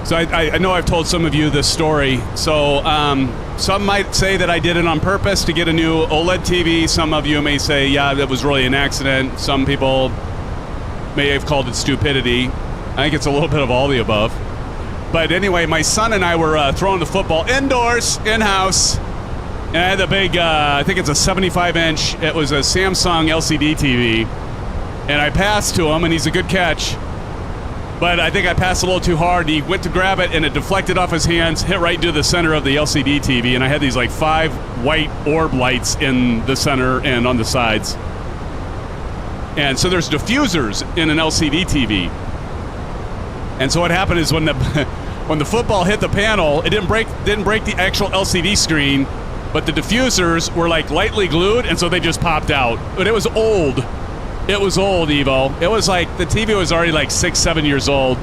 So I know I've told some of you this story. So some might say that I did it on purpose to get a new OLED TV. Some of you may say, yeah, that was really an accident. Some people may have called it stupidity. I think it's a little bit of all the above. But anyway, my son and I were throwing the football indoors, in-house. And I had the big, I think it's a 75-inch. It was a Samsung LCD TV. And I passed to him, and he's a good catch. But I think I passed a little too hard. He went to grab it, and it deflected off his hands, hit right into the center of the LCD TV. And I had these like 5 white orb lights in the center and on the sides. And so there's diffusers in an LCD TV. And so what happened is when the football hit the panel, it didn't break the actual LCD screen, but the diffusers were like lightly glued, and so they just popped out. But it was old. It was old, Evo. It was like the TV was already like 6-7 years old,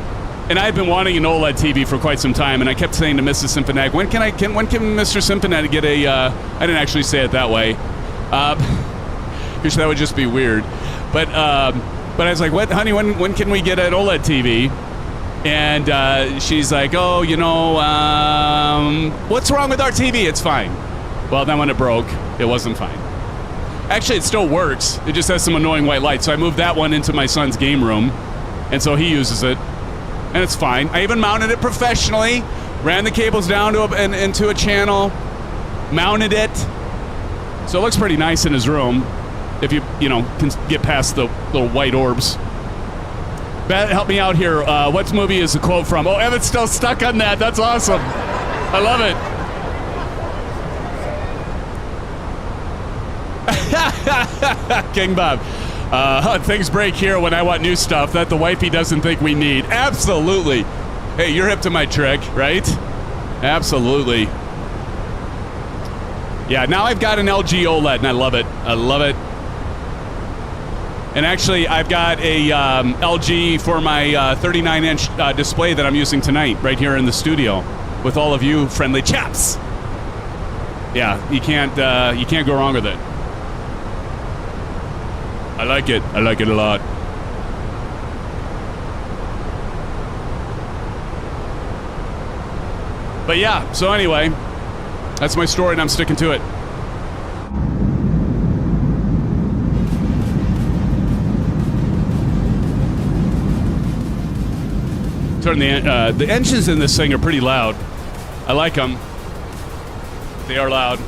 and I had been wanting an OLED TV for quite some time. And I kept saying to Mrs. SimFanatic, when can Mr. SimFanatic get a? I didn't actually say it that way, because that would just be weird. But I was like, what, honey? When can we get an OLED TV? And she's like, oh, you know, what's wrong with our TV? It's fine. Well, then when it broke, it wasn't fine. Actually, it still works. It just has some annoying white lights. So I moved that one into my son's game room, and so he uses it, and it's fine. I even mounted it professionally, ran the cables down into a channel, mounted it. So it looks pretty nice in his room if you can get past the little white orbs. Bet, help me out here. What movie is the quote from? Oh, Evan's still stuck on that. That's awesome. I love it. King Bob. Things break here when I want new stuff that the wifey doesn't think we need. Absolutely. Hey, you're hip to my trick, right? Absolutely. Yeah, now I've got an LG OLED, and I love it. I love it. And actually, I've got a LG for my 39-inch display that I'm using tonight, right here in the studio, with all of you friendly chaps. Yeah, you can't go wrong with it. I like it. I like it a lot. But yeah, so anyway, that's my story, and I'm sticking to it. Turn the engines in this thing are pretty loud. I like them. They are loud.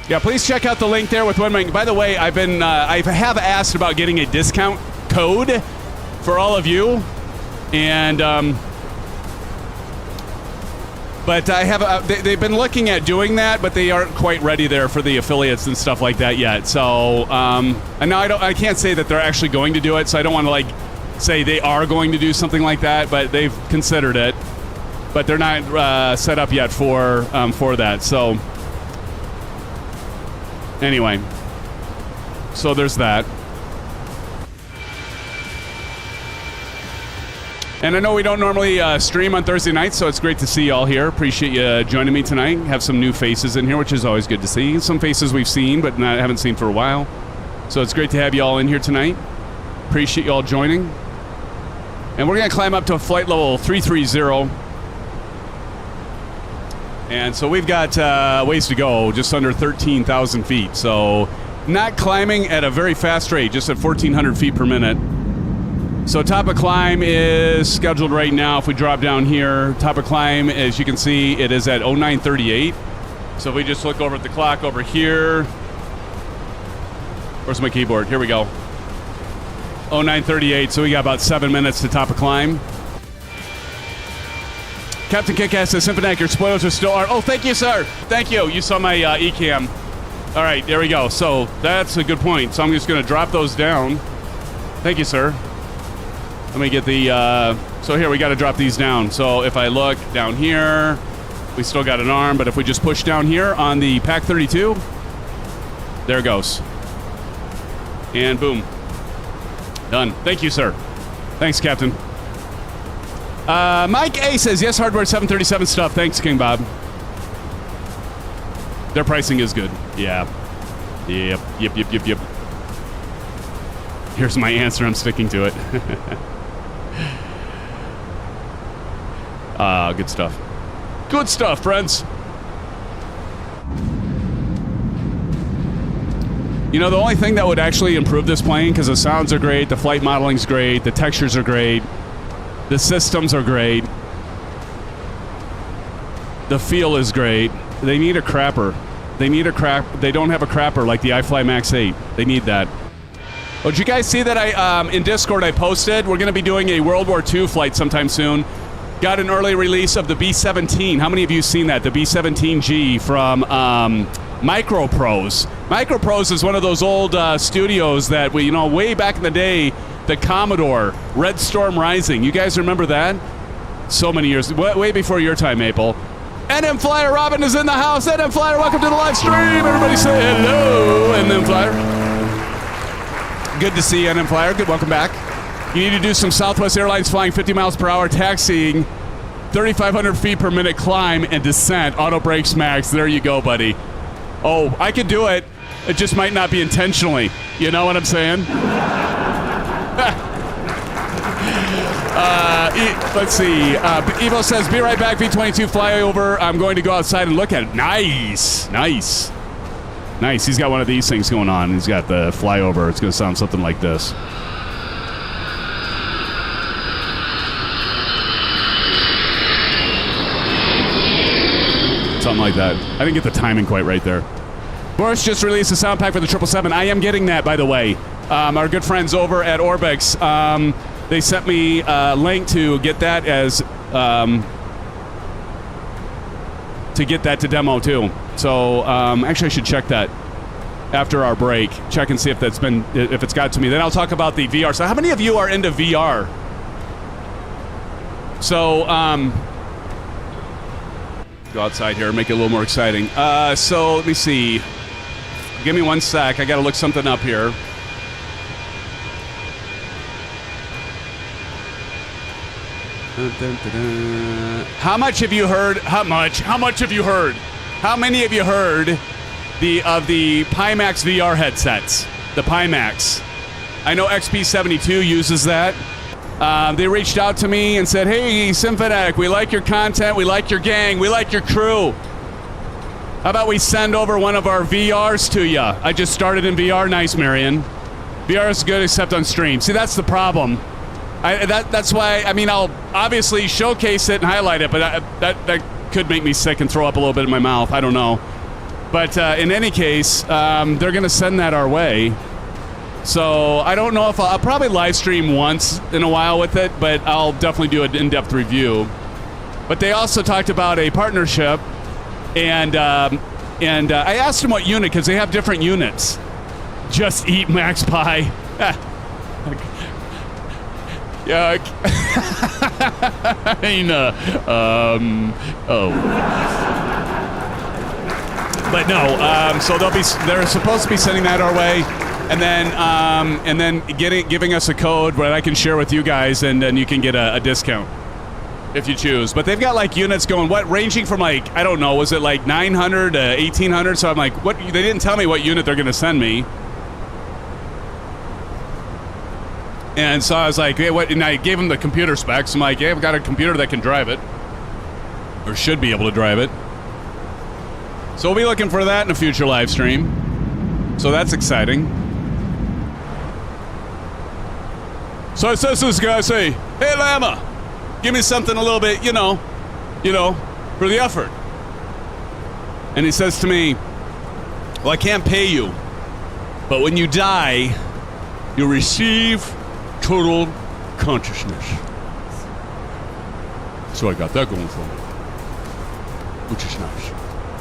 Yeah, please check out the link there with WINWING. By the way, I have asked about getting a discount code for all of you, and but I have they've been looking at doing that, but they aren't quite ready there for the affiliates and stuff like that yet. So and now I can't say that they're actually going to do it, so I don't want to say they are going to do something like that, but they've considered it, but they're not set up yet for that. So anyway, so there's that. And I know we don't normally stream on Thursday nights, so it's great to see you all here. Appreciate you joining me tonight. Have some new faces in here, which is always good to see. Some faces we've seen, but haven't seen for a while. So it's great to have you all in here tonight. Appreciate you all joining. And we're going to climb up to flight level 330. And so we've got ways to go, just under 13,000 feet. So not climbing at a very fast rate, just at 1,400 feet per minute. So top of climb is scheduled right now. If we drop down here, top of climb, as you can see, it is at 0938. So if we just look over at the clock over here. Where's my keyboard? Here we go. 0938, so we got about 7 minutes to top of climb. Captain Kickass says, SimFanatic, your spoilers are still... Oh, thank you, sir. Thank you. You saw my eCam. All right, there we go. So that's a good point. So I'm just going to drop those down. Thank you, sir. Let me get the... so here, we got to drop these down. So if I look down here, we still got an arm. But if we just push down here on the PAC 32, there it goes. And boom. Done. Thank you, sir. Thanks, Captain. Mike A says, yes, hardware 737 stuff. Thanks, King Bob. Their pricing is good. Yeah. Yep. Here's my answer. I'm sticking to it. Good stuff. Good stuff, friends. You know, the only thing that would actually improve this plane, because the sounds are great, the flight modeling's great, the textures are great, the systems are great, the feel is great. They need a crapper. They don't have a crapper like the iFly Max 8. They need that. Oh, did you guys see that in Discord I posted? We're going to be doing a World War II flight sometime soon. Got an early release of the B-17. How many of you seen that? The B-17G from Microprose. Microprose is one of those old studios that we, way back in the day, the Commodore, Red Storm Rising. You guys remember that? So many years, way before your time, Maple. NM Flyer Robin is in the house. NM Flyer, welcome to the live stream. Everybody say hello, NM Flyer. Good to see you, NM Flyer. Good, welcome back. You need to do some Southwest Airlines flying 50 miles per hour, taxiing, 3,500 feet per minute climb and descent, auto brakes max. There you go, buddy. Oh, I could do it. It just might not be intentionally. You know what I'm saying? Let's see. Evo says, be right back, V-22 flyover. I'm going to go outside and look at it. Nice. Nice. Nice. He's got one of these things going on. He's got the flyover. It's going to sound something like this. Something like that. I didn't get the timing quite right there. Boris just released a sound pack for the 777. I am getting that, by the way. Our good friends over at Orbix, they sent me a link to get that as to demo too. So actually, I should check that after our break. Check and see if it's got to me. Then I'll talk about the VR. So how many of you are into VR? So go outside here, make it a little more exciting. So let me see. Give me 1 sec. I got to look something up here. How much have you heard? How much have you heard? How many of you heard the Pimax VR headsets? The Pimax. I know XP72 uses that. They reached out to me and said, hey, SimFanatic, we like your content, we like your gang, we like your crew. How about we send over one of our VRs to you? I just started in VR. Nice, Marion. VR is good except on stream. See, that's the problem. That's why, I'll obviously showcase it and highlight it, but that could make me sick and throw up a little bit in my mouth. I don't know. But in any case, they're going to send that our way. So I don't know if I'll probably live stream once in a while with it, but I'll definitely do an in-depth review. But they also talked about a partnership, and I asked them what unit, because they have different units. Just eat Max Pie. Yeah. But no. So they're supposed to be sending that our way, and then giving us a code that I can share with you guys, and then you can get a discount if you choose. But they've got like units going, ranging from like, I don't know, was it like 900 to 1800? So I'm like, what? They didn't tell me what unit they're going to send me. And so I was like, hey, what? And I gave him the computer specs. I'm like, hey, I've got a computer that can drive it, or should be able to drive it. So we'll be looking for that in a future live stream. So that's exciting. So I says to this guy, I say, hey, Llama, give me something a little bit, you know, for the effort. And he says to me, well, I can't pay you, but when you die, you'll receive total consciousness. So I got that going for me, which is nice.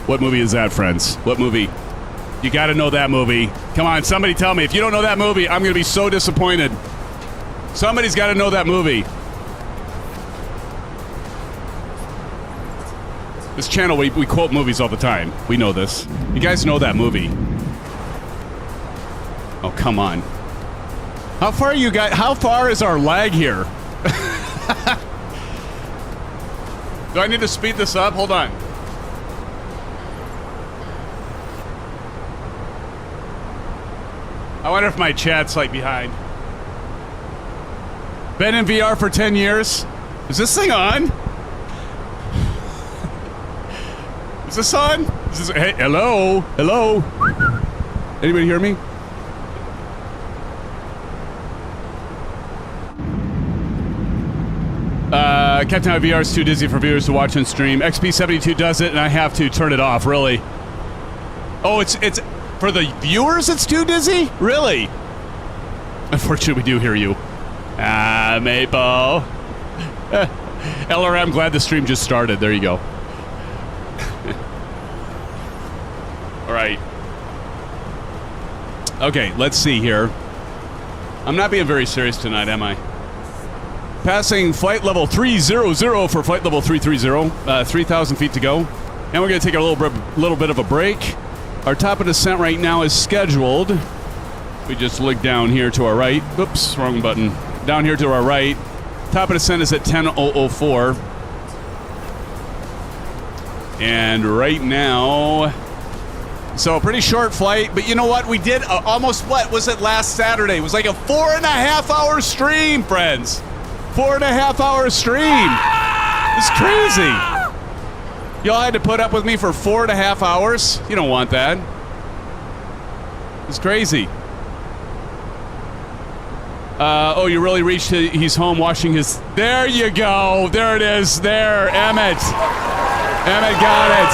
What movie is that, friends? What movie? You got to know that movie. Come on, somebody tell me. If you don't know that movie, I'm going to be so disappointed. Somebody's got to know that movie. This channel, we quote movies all the time. We know this. You guys know that movie. Oh, come on. How far are you guys? How far is our lag here? Do I need to speed this up? Hold on. I wonder if my chat's like behind. Been in VR for 10 years. Is this thing on? Is this on? Is this, hey, hello? Hello? Anybody hear me? Captain VR is too dizzy for viewers to watch and stream. XP72 does it, and I have to turn it off, really. Oh, it's for the viewers it's too dizzy? Really? Unfortunately, we do hear you. Ah, Maple. LRM, glad the stream just started. There you go. All right. Okay, let's see here. I'm not being very serious tonight, am I? Passing flight level 300 for flight level 330, 3,000 feet to go. And we're going to take a little bit of a break. Our top of descent right now is scheduled. We just look down here to our right. Oops, wrong button. Down here to our right. Top of descent is at 10:004. And right now... So, a pretty short flight, but you know what? We did almost, what was it last Saturday? It was like a 4.5-hour stream, friends. 4.5-hour stream. It's crazy. Y'all had to put up with me for 4.5 hours? You don't want that. It's crazy. Oh, you really reached he's home washing his... There you go. There it is. There. Emmett. Emmett got it.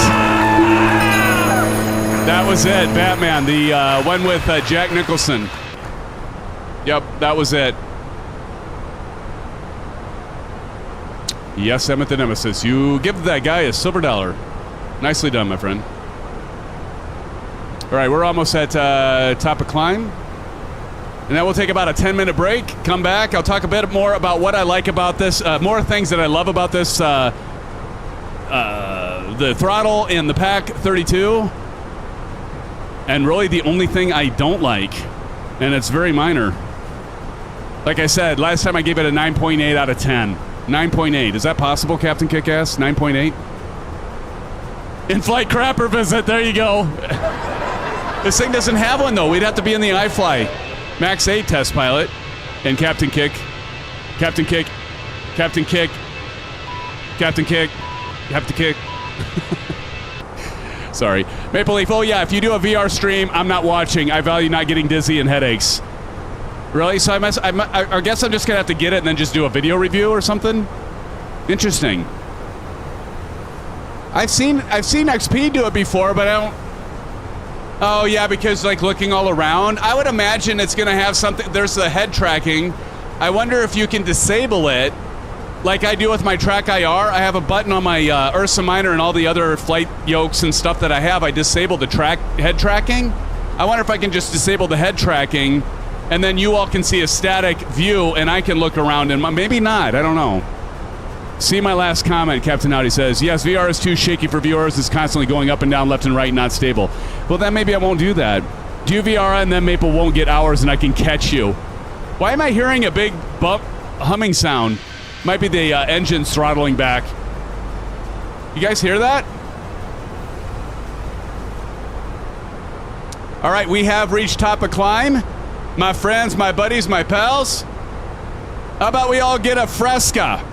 That was it. Batman. The one with Jack Nicholson. Yep, that was it. Yes, Emmett the Nemesis. You give that guy a silver dollar. Nicely done, my friend. All right, we're almost at top of climb. And then we'll take about a 10-minute break. Come back. I'll talk a bit more about what I like about this. More things that I love about this. The throttle and the PAC 32. And really the only thing I don't like. And it's very minor. Like I said, last time I gave it a 9.8 out of 10. 9.8. Is that possible, Captain Kickass? 9.8? In-flight crapper visit. There you go. This thing doesn't have one, though. We'd have to be in the iFly. Max 8 test pilot. And Captain Kick. Captain Kick. Captain Kick. Captain Kick. Captain Kick. Sorry. Maple Leaf. Oh, yeah. If you do a VR stream, I'm not watching. I value not getting dizzy and headaches. Really? So I guess I'm just going to have to get it and then just do a video review or something? Interesting. I've seen XP do it before, but I don't... Oh, yeah, because, like, looking all around, I would imagine it's going to have something... There's the head tracking. I wonder if you can disable it, like I do with my Track IR. I have a button on my URSA Minor and all the other flight yokes and stuff that I have. I disable the head tracking. I wonder if I can just disable the head tracking... And then you all can see a static view, and I can look around, and maybe not. I don't know. See my last comment, Captain Audi says. Yes, VR is too shaky for viewers. It's constantly going up and down, left and right, not stable. Well, then maybe I won't do that. Do VR, and then Maple won't get hours, and I can catch you. Why am I hearing a big bump humming sound? Might be the engines throttling back. You guys hear that? All right, we have reached top of climb. My friends, my buddies, my pals, how about we all get a fresca?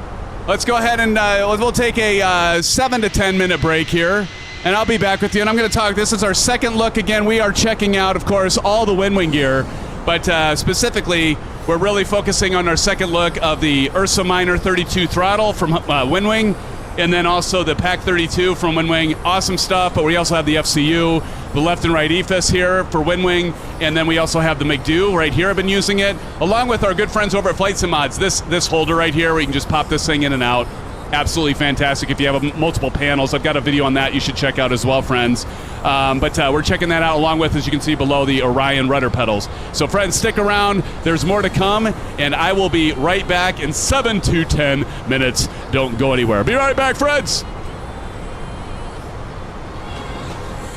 Let's go ahead and we'll take a 7 to 10 minute break here, and I'll be back with you. And I'm going to talk. This is our second look. Again, we are checking out, of course, all the WINWING gear, but specifically, we're really focusing on our second look of the URSA Minor 32 throttle from WINWING, and then also the PAC 32 from WINWING. Awesome stuff, but we also have the FCU, the left and right EFIS here for WINWING, and then we also have the MCDU right here. I've been using it, along with our good friends over at Flight Sim Mods. This holder right here, where you can just pop this thing in and out. Absolutely fantastic. If you have multiple panels, I've got a video on that you should check out as well, friends. But we're checking that out along with, as you can see below, the Orion Rudder Pedals. So, friends, stick around. There's more to come, and I will be right back in 7 to 10 minutes. Don't go anywhere. Be right back, friends.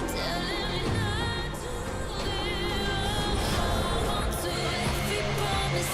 Telling me not to live. If you promise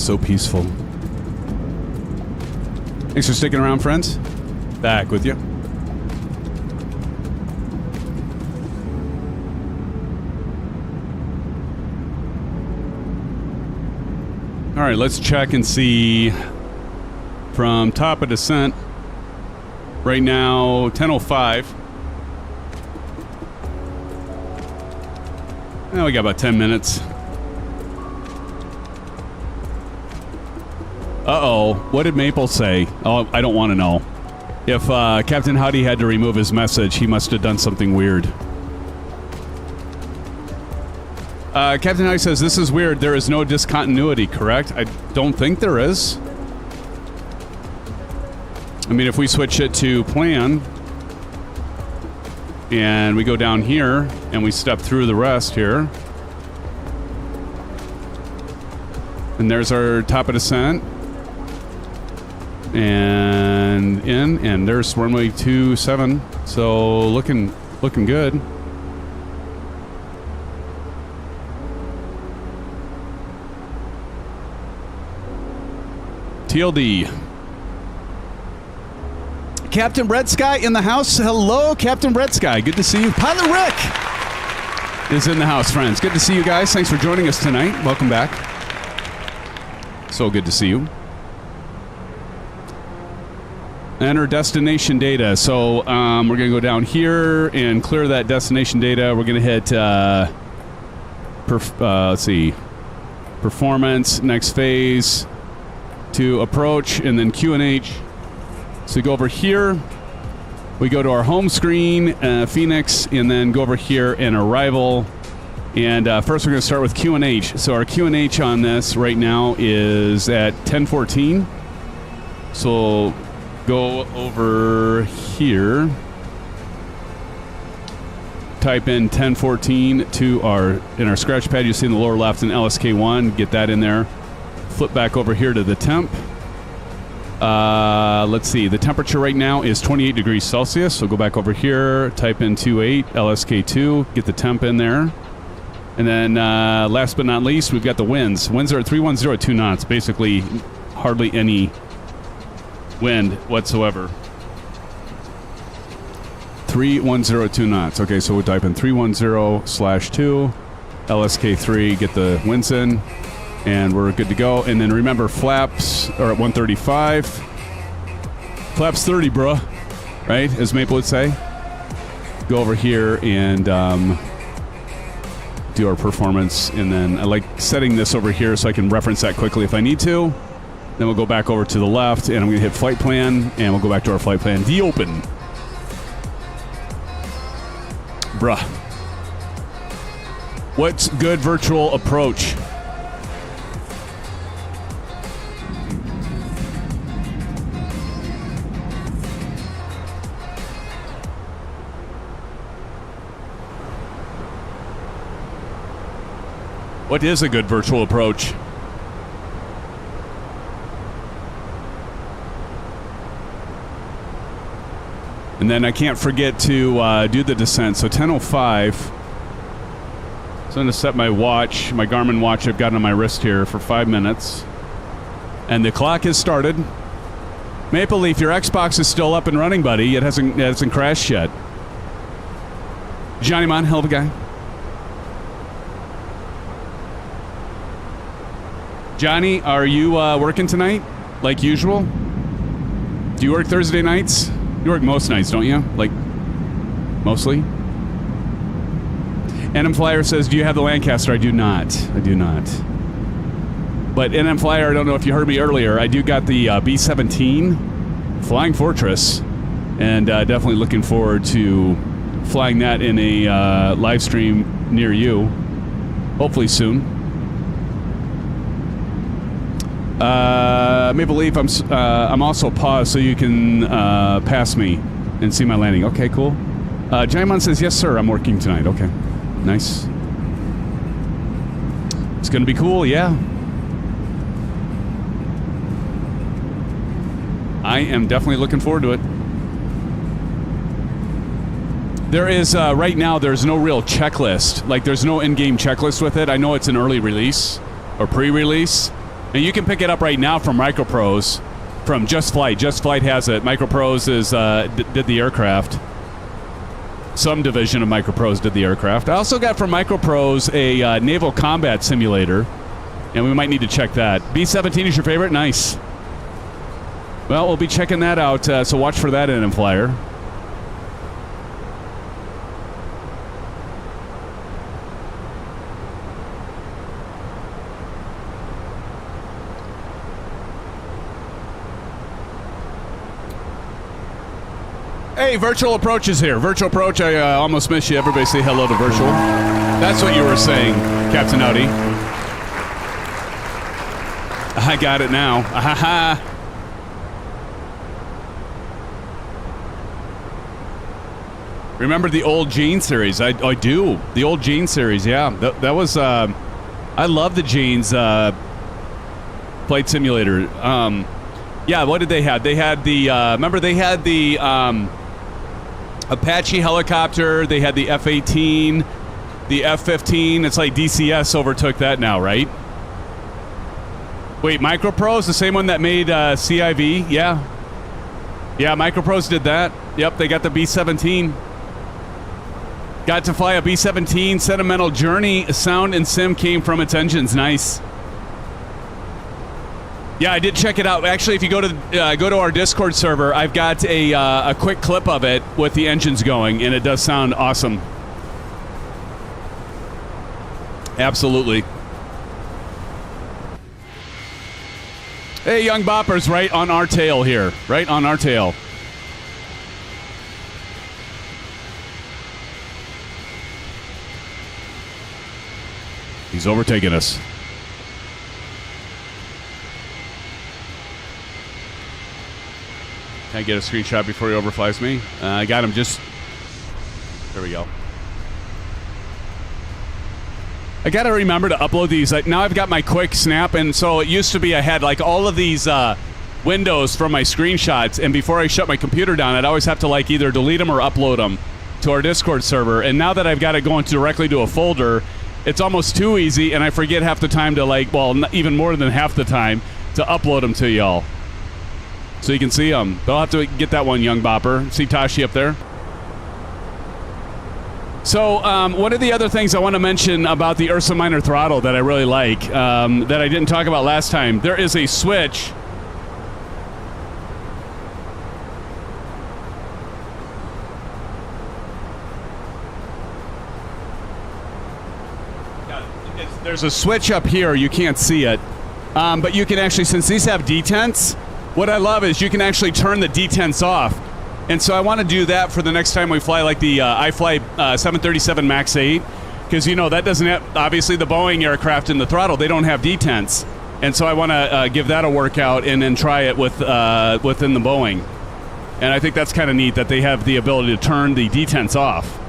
So peaceful. Thanks for sticking around, friends. Back with you. All right, let's check and see from top of descent. Right now, 10:05. Now we got about 10 minutes. Uh-oh. What did Maple say? Oh, I don't want to know. If Captain Howdy had to remove his message, he must have done something weird. Captain Howdy says, this is weird. There is no discontinuity, correct? I don't think there is. I mean, if we switch it to plan, and we go down here, and we step through the rest here. And there's our top of descent. And in, and there's runway 27. So looking good. TLD. Captain Red Sky in the house. Hello, Captain Red Sky. Good to see you. Pilot Rick is in the house, friends. Good to see you guys. Thanks for joining us tonight. Welcome back. So good to see you. Enter destination data. So we're going to go down here and clear that destination data. We're going to hit, let's see, performance, next phase, to approach, and then Q&H. So we go over here. We go to our home screen, Phoenix, and then go over here and arrival. And first we're going to start with Q&H. So our Q&H on this right now is at 10:14. So go over here. Type in 10:14 to in our scratch pad. You see in the lower left an LSK1. Get that in there. Flip back over here to the temp. Let's see. The temperature right now is 28 degrees Celsius. So go back over here. Type in 28 LSK2. Get the temp in there. And then last but not least, we've got the winds. Winds are at 310 knots. Basically, hardly any wind whatsoever. 3102 knots. Okay, so we'll type in 310/2 LSK3. Get the winds in. And we're good to go. And then remember, flaps are at 135. Flaps 30, bruh. Right? As Maple would say. Go over here and do our performance. And then I like setting this over here so I can reference that quickly if I need to. Then we'll go back over to the left, and I'm going to hit flight plan, and we'll go back to our flight plan. The open. Bruh. What's good virtual approach? What is a good virtual approach? And then I can't forget to do the descent. So 10:05. So I'm going to set my watch, my Garmin watch I've got on my wrist here for 5 minutes. And the clock has started. Maple Leaf, your Xbox is still up and running, buddy. It hasn't crashed yet. Johnny Mon, hell of a guy. Johnny, are you working tonight, like usual? Do you work Thursday nights? You work most nights, don't you? Like, mostly? NM Flyer says, do you have the Lancaster? I do not. I do not. But NM Flyer, I don't know if you heard me earlier, I do got the B-17 Flying Fortress, and definitely looking forward to flying that in a live stream near you, hopefully soon. Maple Leaf, I'm also paused so you can pass me and see my landing. Okay, cool. Jaimon says, yes, sir, I'm working tonight. Okay, nice. It's going to be cool, yeah. I am definitely looking forward to it. There is, right now, there's no real checklist. Like, there's no in-game checklist with it. I know it's an early release or pre-release. And you can pick it up right now from Microprose, from Just Flight. Just Flight has it. Microprose did the aircraft. Some division of Microprose did the aircraft. I also got from Microprose a naval combat simulator, and we might need to check that. B-17 is your favorite? Nice. Well, we'll be checking that out, so watch for that in Flyer. Hey, Virtual Approach is here. Virtual Approach, I almost missed you. Everybody say hello to Virtual. That's what you were saying, Captain Audi. I got it now. Ha. Remember the old Gene series? I do. The old Gene series, yeah. That was... I love the Gene's flight simulator. Yeah, what did they have? They had the... remember, they had the... Apache helicopter, they had the F-18, the F-15. It's like DCS overtook that now, right? Wait, Microprose, the same one that made CIV? Yeah. Yeah, Microprose did that. Yep, they got the B-17. Got to fly a B-17. Sentimental Journey. Sound and sim came from its engines. Nice. Yeah, I did check it out. Actually, if you go to our Discord server, I've got a quick clip of it with the engines going, and it does sound awesome. Absolutely. Hey, Young Boppers, right on our tail here. Right on our tail. He's overtaking us. Can I get a screenshot before he overflies me? I got him just... There we go. I got to remember to upload these. Now I've got my quick snap, and so it used to be I had like all of these windows from my screenshots, and before I shut my computer down, I'd always have to like either delete them or upload them to our Discord server. And now that I've got it going directly to a folder, it's almost too easy, and I forget half the time to like, well, even more than half the time, to upload them to y'all. So you can see them. They'll have to get that one, Young Bopper. See Tashi up there? So one of the other things I want to mention about the URSA Minor Throttle that I really like, that I didn't talk about last time, there is a switch. There's a switch up here. You can't see it. But you can actually, since these have detents, what I love is you can actually turn the detents off. And so I want to do that for the next time we fly, like the I fly 737 MAX 8, because, you know, that doesn't have, obviously the Boeing aircraft in the throttle, they don't have detents. And so I want to give that a workout and then try it with within the Boeing. And I think that's kind of neat that they have the ability to turn the detents off.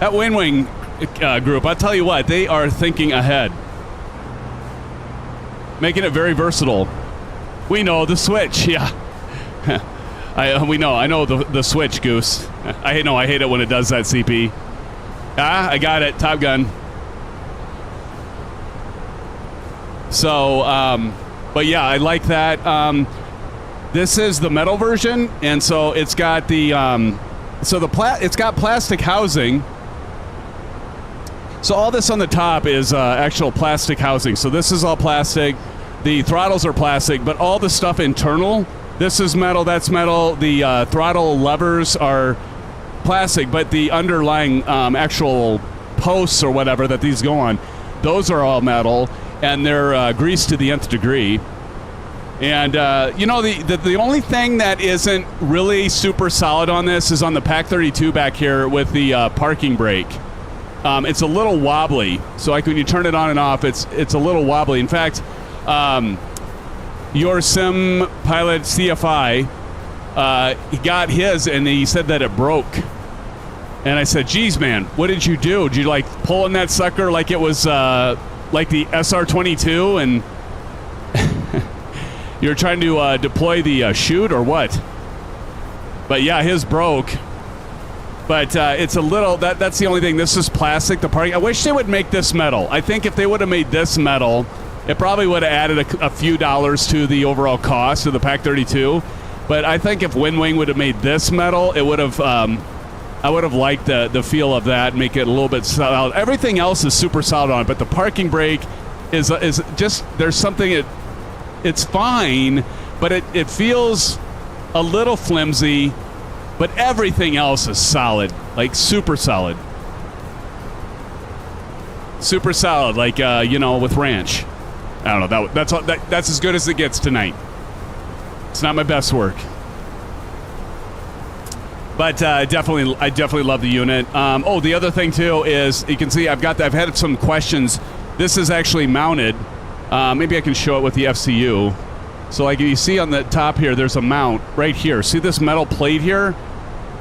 That WINWING group, I'll tell you what, they are thinking ahead. Making it very versatile. We know the switch, yeah. We know. I know the switch, Goose. I hate it when it does that, CP. I got it. Top Gun. So, but yeah, I like that. This is the metal version, and so it's got the it's got plastic housing. So all this on the top is actual plastic housing. So this is all plastic. The throttles are plastic, but all the stuff internal, this is metal, that's metal. The throttle levers are plastic, but the underlying actual posts or whatever that these go on, those are all metal, and they're greased to the nth degree. And, you know, the only thing that isn't really super solid on this is on the PAC 32 back here with the parking brake. It's a little wobbly, so like when you turn it on and off, it's a little wobbly. In fact, your sim pilot CFI, he got his and he said that it broke. And I said, geez, man, what did you do? Did you like pull in that sucker like it was like the SR-22 and you're trying to deploy the chute or what? But yeah, his broke. But it's a little, that's the only thing. This is plastic, the parking. I wish they would make this metal. I think if they would have made this metal, It probably would have added a few dollars to the overall cost of the PAC 32. But I think if WinWing would have made this metal, it would have. I would have liked the feel of that, make it a little bit solid. Everything else is super solid on it, but the parking brake is just, there's something, it's fine, but it feels a little flimsy, but everything else is solid, like super solid. Super solid, like, with Ranch. I don't know, that's as good as it gets tonight. It's not my best work. But I definitely love the unit. The other thing too is you can see I've had some questions. This is actually mounted. Maybe I can show it with the FCU. So like you see on the top here, there's a mount right here. See this metal plate here?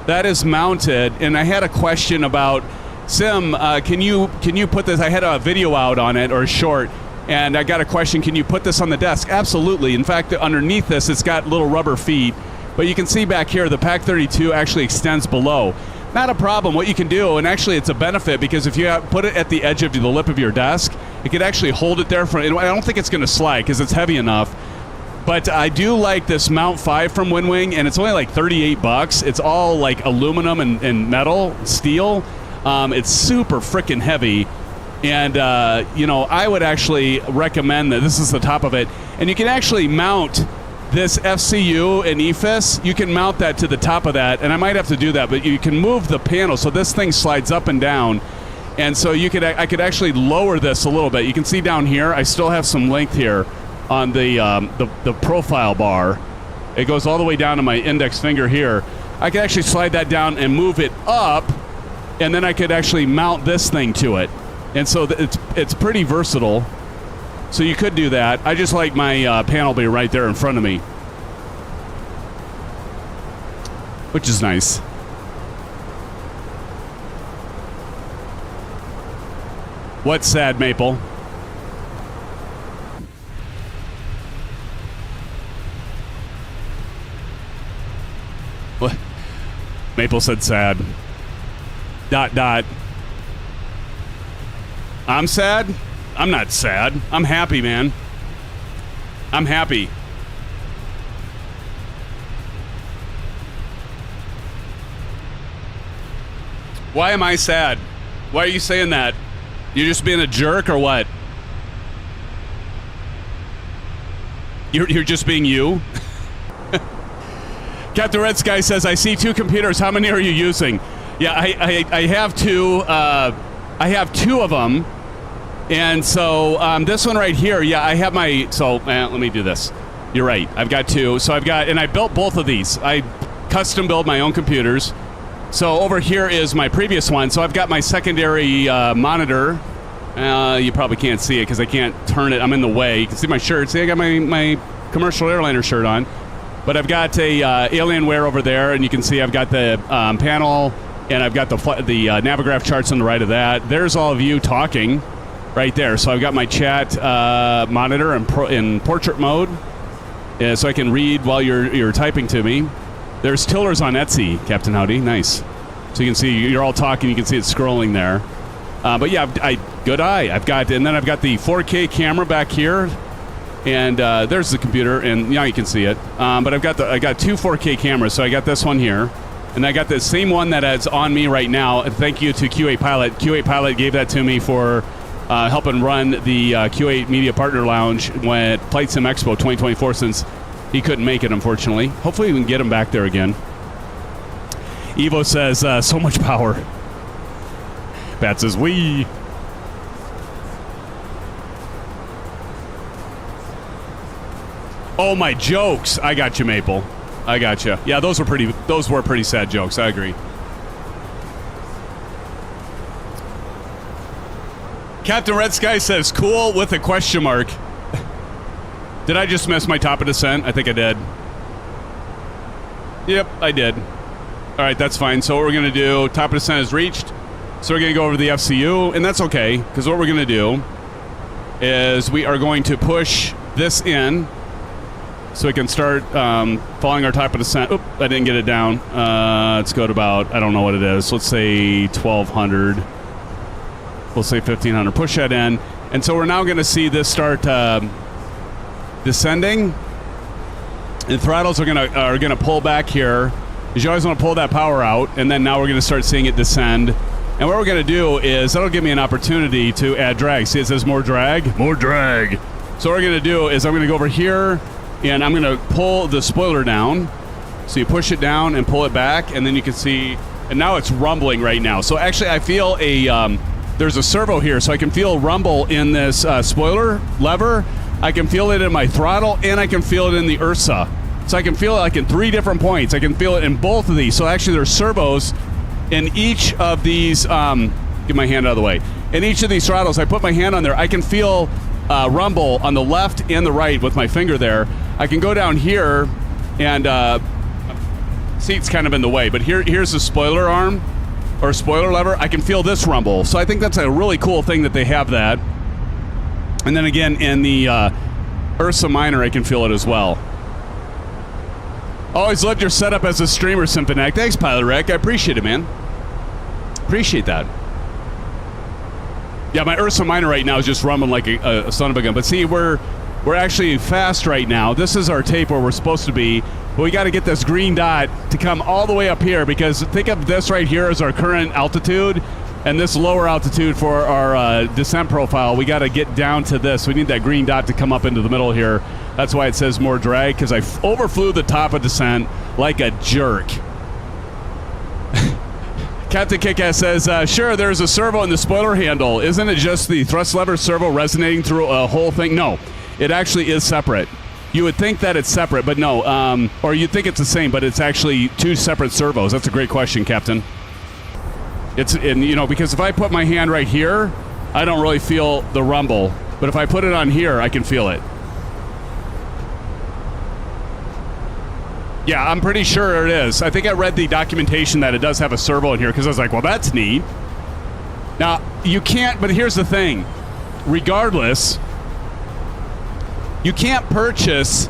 That is mounted. And I had a question about Sim. Can you put this? I had a video out on it or a short, and I got a question. Can you put this on the desk? Absolutely. In fact, underneath this, it's got little rubber feet. But you can see back here, the PAC 32 actually extends below. Not a problem. What you can do, and actually it's a benefit, because if you put it at the edge of the lip of your desk, it could actually hold it there. I don't think it's going to slide because it's heavy enough. But I do like this Mount 5 from WinWing, and it's only like $38. It's all like aluminum and metal, steel. It's super freaking heavy. And, I would actually recommend that this is the top of it. And you can actually mount this FCU and EFIS, you can mount that to the top of that, and I might have to do that, but you can move the panel so this thing slides up and down, and so I could actually lower this a little bit. You can see down here, I still have some length here on the profile bar. It goes all the way down to my index finger here. I could actually slide that down and move it up, and then I could actually mount this thing to it, and so it's pretty versatile. So you could do that. I just like my panel be right there in front of me, which is nice. What's sad, Maple? What? Maple said sad. ... I'm sad? I'm not sad. I'm happy, man. I'm happy. Why am I sad? Why are you saying that? You're just being a jerk or what? You're just being you? Captain Red Sky says, I see 2 computers. How many are you using? Yeah, I have 2. I have 2 of them. And so this one right here, yeah, I have my, let me do this. You're right, I've got 2. So and I built both of these. I custom build my own computers. So over here is my previous one. So I've got my secondary monitor. You probably can't see it because I can't turn it. I'm in the way. You can see my shirt. See, I got my commercial airliner shirt on. But I've got a Alienware over there, and you can see I've got the panel, and I've got the Navigraph charts on the right of that. There's all of you talking. Right there. So I've got my chat monitor in portrait mode, so I can read while you're typing to me. There's tillers on Etsy, Captain Howdy. Nice. So you can see you're all talking. You can see it scrolling there. But yeah, good eye. I've got the 4K camera back here, and there's the computer, and now you can see it. But I got 2 4K cameras. So I got this one here, and I got the same one that is on me right now. And thank you to Q8 Pilot. Q8 Pilot gave that to me for helping run the Q8 Media Partner Lounge at Flight Sim Expo 2024, since he couldn't make it, unfortunately. Hopefully we can get him back there again. Evo says, so much power. Bat says, wee. Oh, my jokes. I got you, Maple. I got you. Yeah, those were pretty sad jokes. I agree. Captain Red Sky says, cool with a question mark. Did I just miss my top of descent? I think I did. Yep, I did. All right, that's fine. So what we're going to do, top of descent is reached. So we're going to go over to the FCU, and that's okay, because what we're going to do is we are going to push this in so we can start following our top of descent. Oop, I didn't get it down. Let's go to about, I don't know what it is. Let's say 1,200. We'll say 1,500. Push that in, And so we're now going to see this start descending. And throttles are gonna pull back here, because you always want to pull that power out, and then now we're going to start seeing it descend. And what we're going to do is, that'll give me an opportunity to add drag. See, it says more drag? More drag. So what we're going to do is I'm going to go over here, and I'm going to pull the spoiler down. So you push it down and pull it back, and then you can see, and now it's rumbling right now. So actually I feel there's a servo here, so I can feel rumble in this spoiler lever. I can feel it in my throttle, and I can feel it in the URSA. So I can feel it like in 3 different points. I can feel it in both of these. So actually there's servos in each of these, get my hand out of the way. In each of these throttles, I put my hand on there, I can feel rumble on the left and the right with my finger there. I can go down here and, seat's kind of in the way, but here's the spoiler arm, or spoiler lever. I can feel this rumble. So I think that's a really cool thing that they have that. And then again, in the URSA Minor, I can feel it as well. Always loved your setup as a streamer, SimFanatic. Thanks, Pilot Rick. I appreciate it, man. Appreciate that. Yeah, my URSA Minor right now is just rumbling like a son of a gun. But see, we're actually fast right now. This is our tape where we're supposed to be. But we got to get this green dot to come all the way up here, because think of this right here as our current altitude, and this lower altitude for our descent profile. We got to get down to this. We need that green dot to come up into the middle here. That's why it says more drag, because I overflew the top of descent like a jerk. Captain Kickass says, sure, there's a servo in the spoiler handle. Isn't it just the thrust lever servo resonating through a whole thing? No, it actually is separate. You would think that it's separate, but no. Or you'd think it's the same, but it's actually 2 separate servos. That's a great question, Captain. Because if I put my hand right here, I don't really feel the rumble. But if I put it on here, I can feel it. Yeah, I'm pretty sure it is. I think I read the documentation that it does have a servo in here, because I was like, well, that's neat. Now, you can't, but here's the thing. Regardless, you can't purchase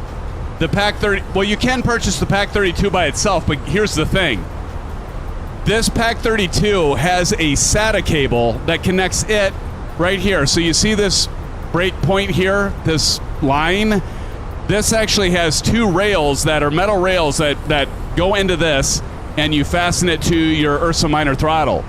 the PAC 30. Well, you can purchase the PAC 32 by itself, but here's the thing. This PAC 32 has a SATA cable that connects it right here. So you see this break point here, this line? This actually has 2 rails that are metal rails that go into this, and you fasten it to your URSA Minor throttle.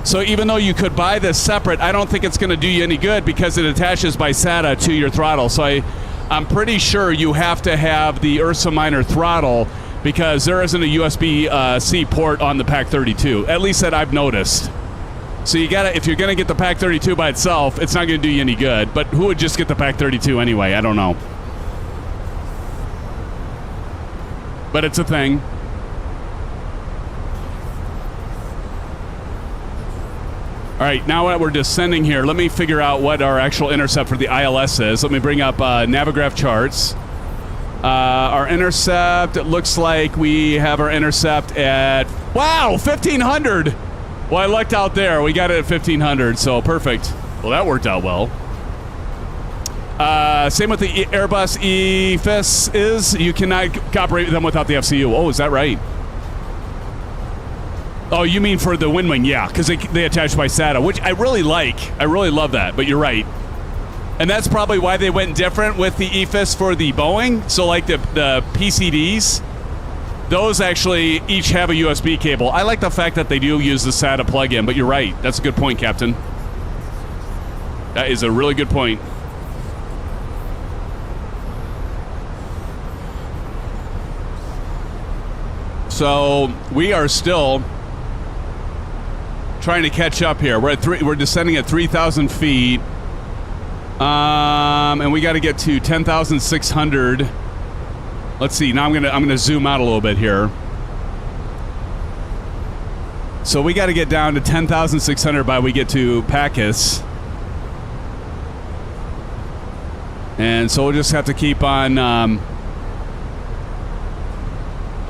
So even though you could buy this separate, I don't think it's going to do you any good, because it attaches by SATA to your throttle. So I'm pretty sure you have to have the URSA Minor throttle, because there isn't a USB-C port on the PAC 32, at least that I've noticed. So you gotta, if you're going to get the PAC 32 by itself, it's not going to do you any good. But who would just get the PAC 32 anyway? I don't know. But it's a thing. All right, now that we're descending here, let me figure out what our actual intercept for the ILS is. Let me bring up Navigraph charts. Our intercept, it looks like we have our intercept at, wow, 1,500. Well, I lucked out there. We got it at 1,500, so perfect. Well, that worked out well. Same with the Airbus EFIS is. You cannot cooperate with them without the FCU. Oh, is that right? Oh, you mean for the WINWING? Yeah, because they attach by SATA, which I really like. I really love that, but you're right. And that's probably why they went different with the EFIS for the Boeing. So like the PCDs, those actually each have a USB cable. I like the fact that they do use the SATA plug-in, but you're right. That's a good point, Captain. That is a really good point. So we are still trying to catch up here. We're descending at 3,000 feet, and we got to get to 10,600. Let's see. Now I'm gonna zoom out a little bit here. So we got to get down to 10,600 by we get to Pacus, and so we'll just have to keep on.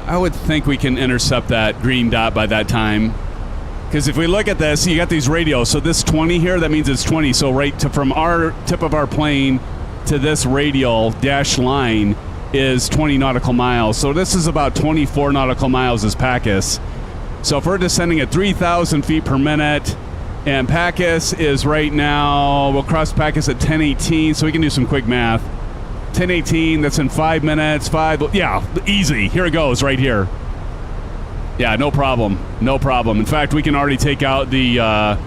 I would think we can intercept that green dot by that time. Because if we look at this, you got these radios. So this 20 here, that means it's 20. So from our tip of our plane to this radial dash line is 20 nautical miles. So this is about 24 nautical miles is Pacus. So if we're descending at 3,000 feet per minute And Pacus is right now, we'll cross Pacus at 10:18, so we can do some quick math. 10:18, that's in 5 minutes. Yeah, easy. Here it goes, right here. Yeah, no problem. No problem. In fact, we can already take out the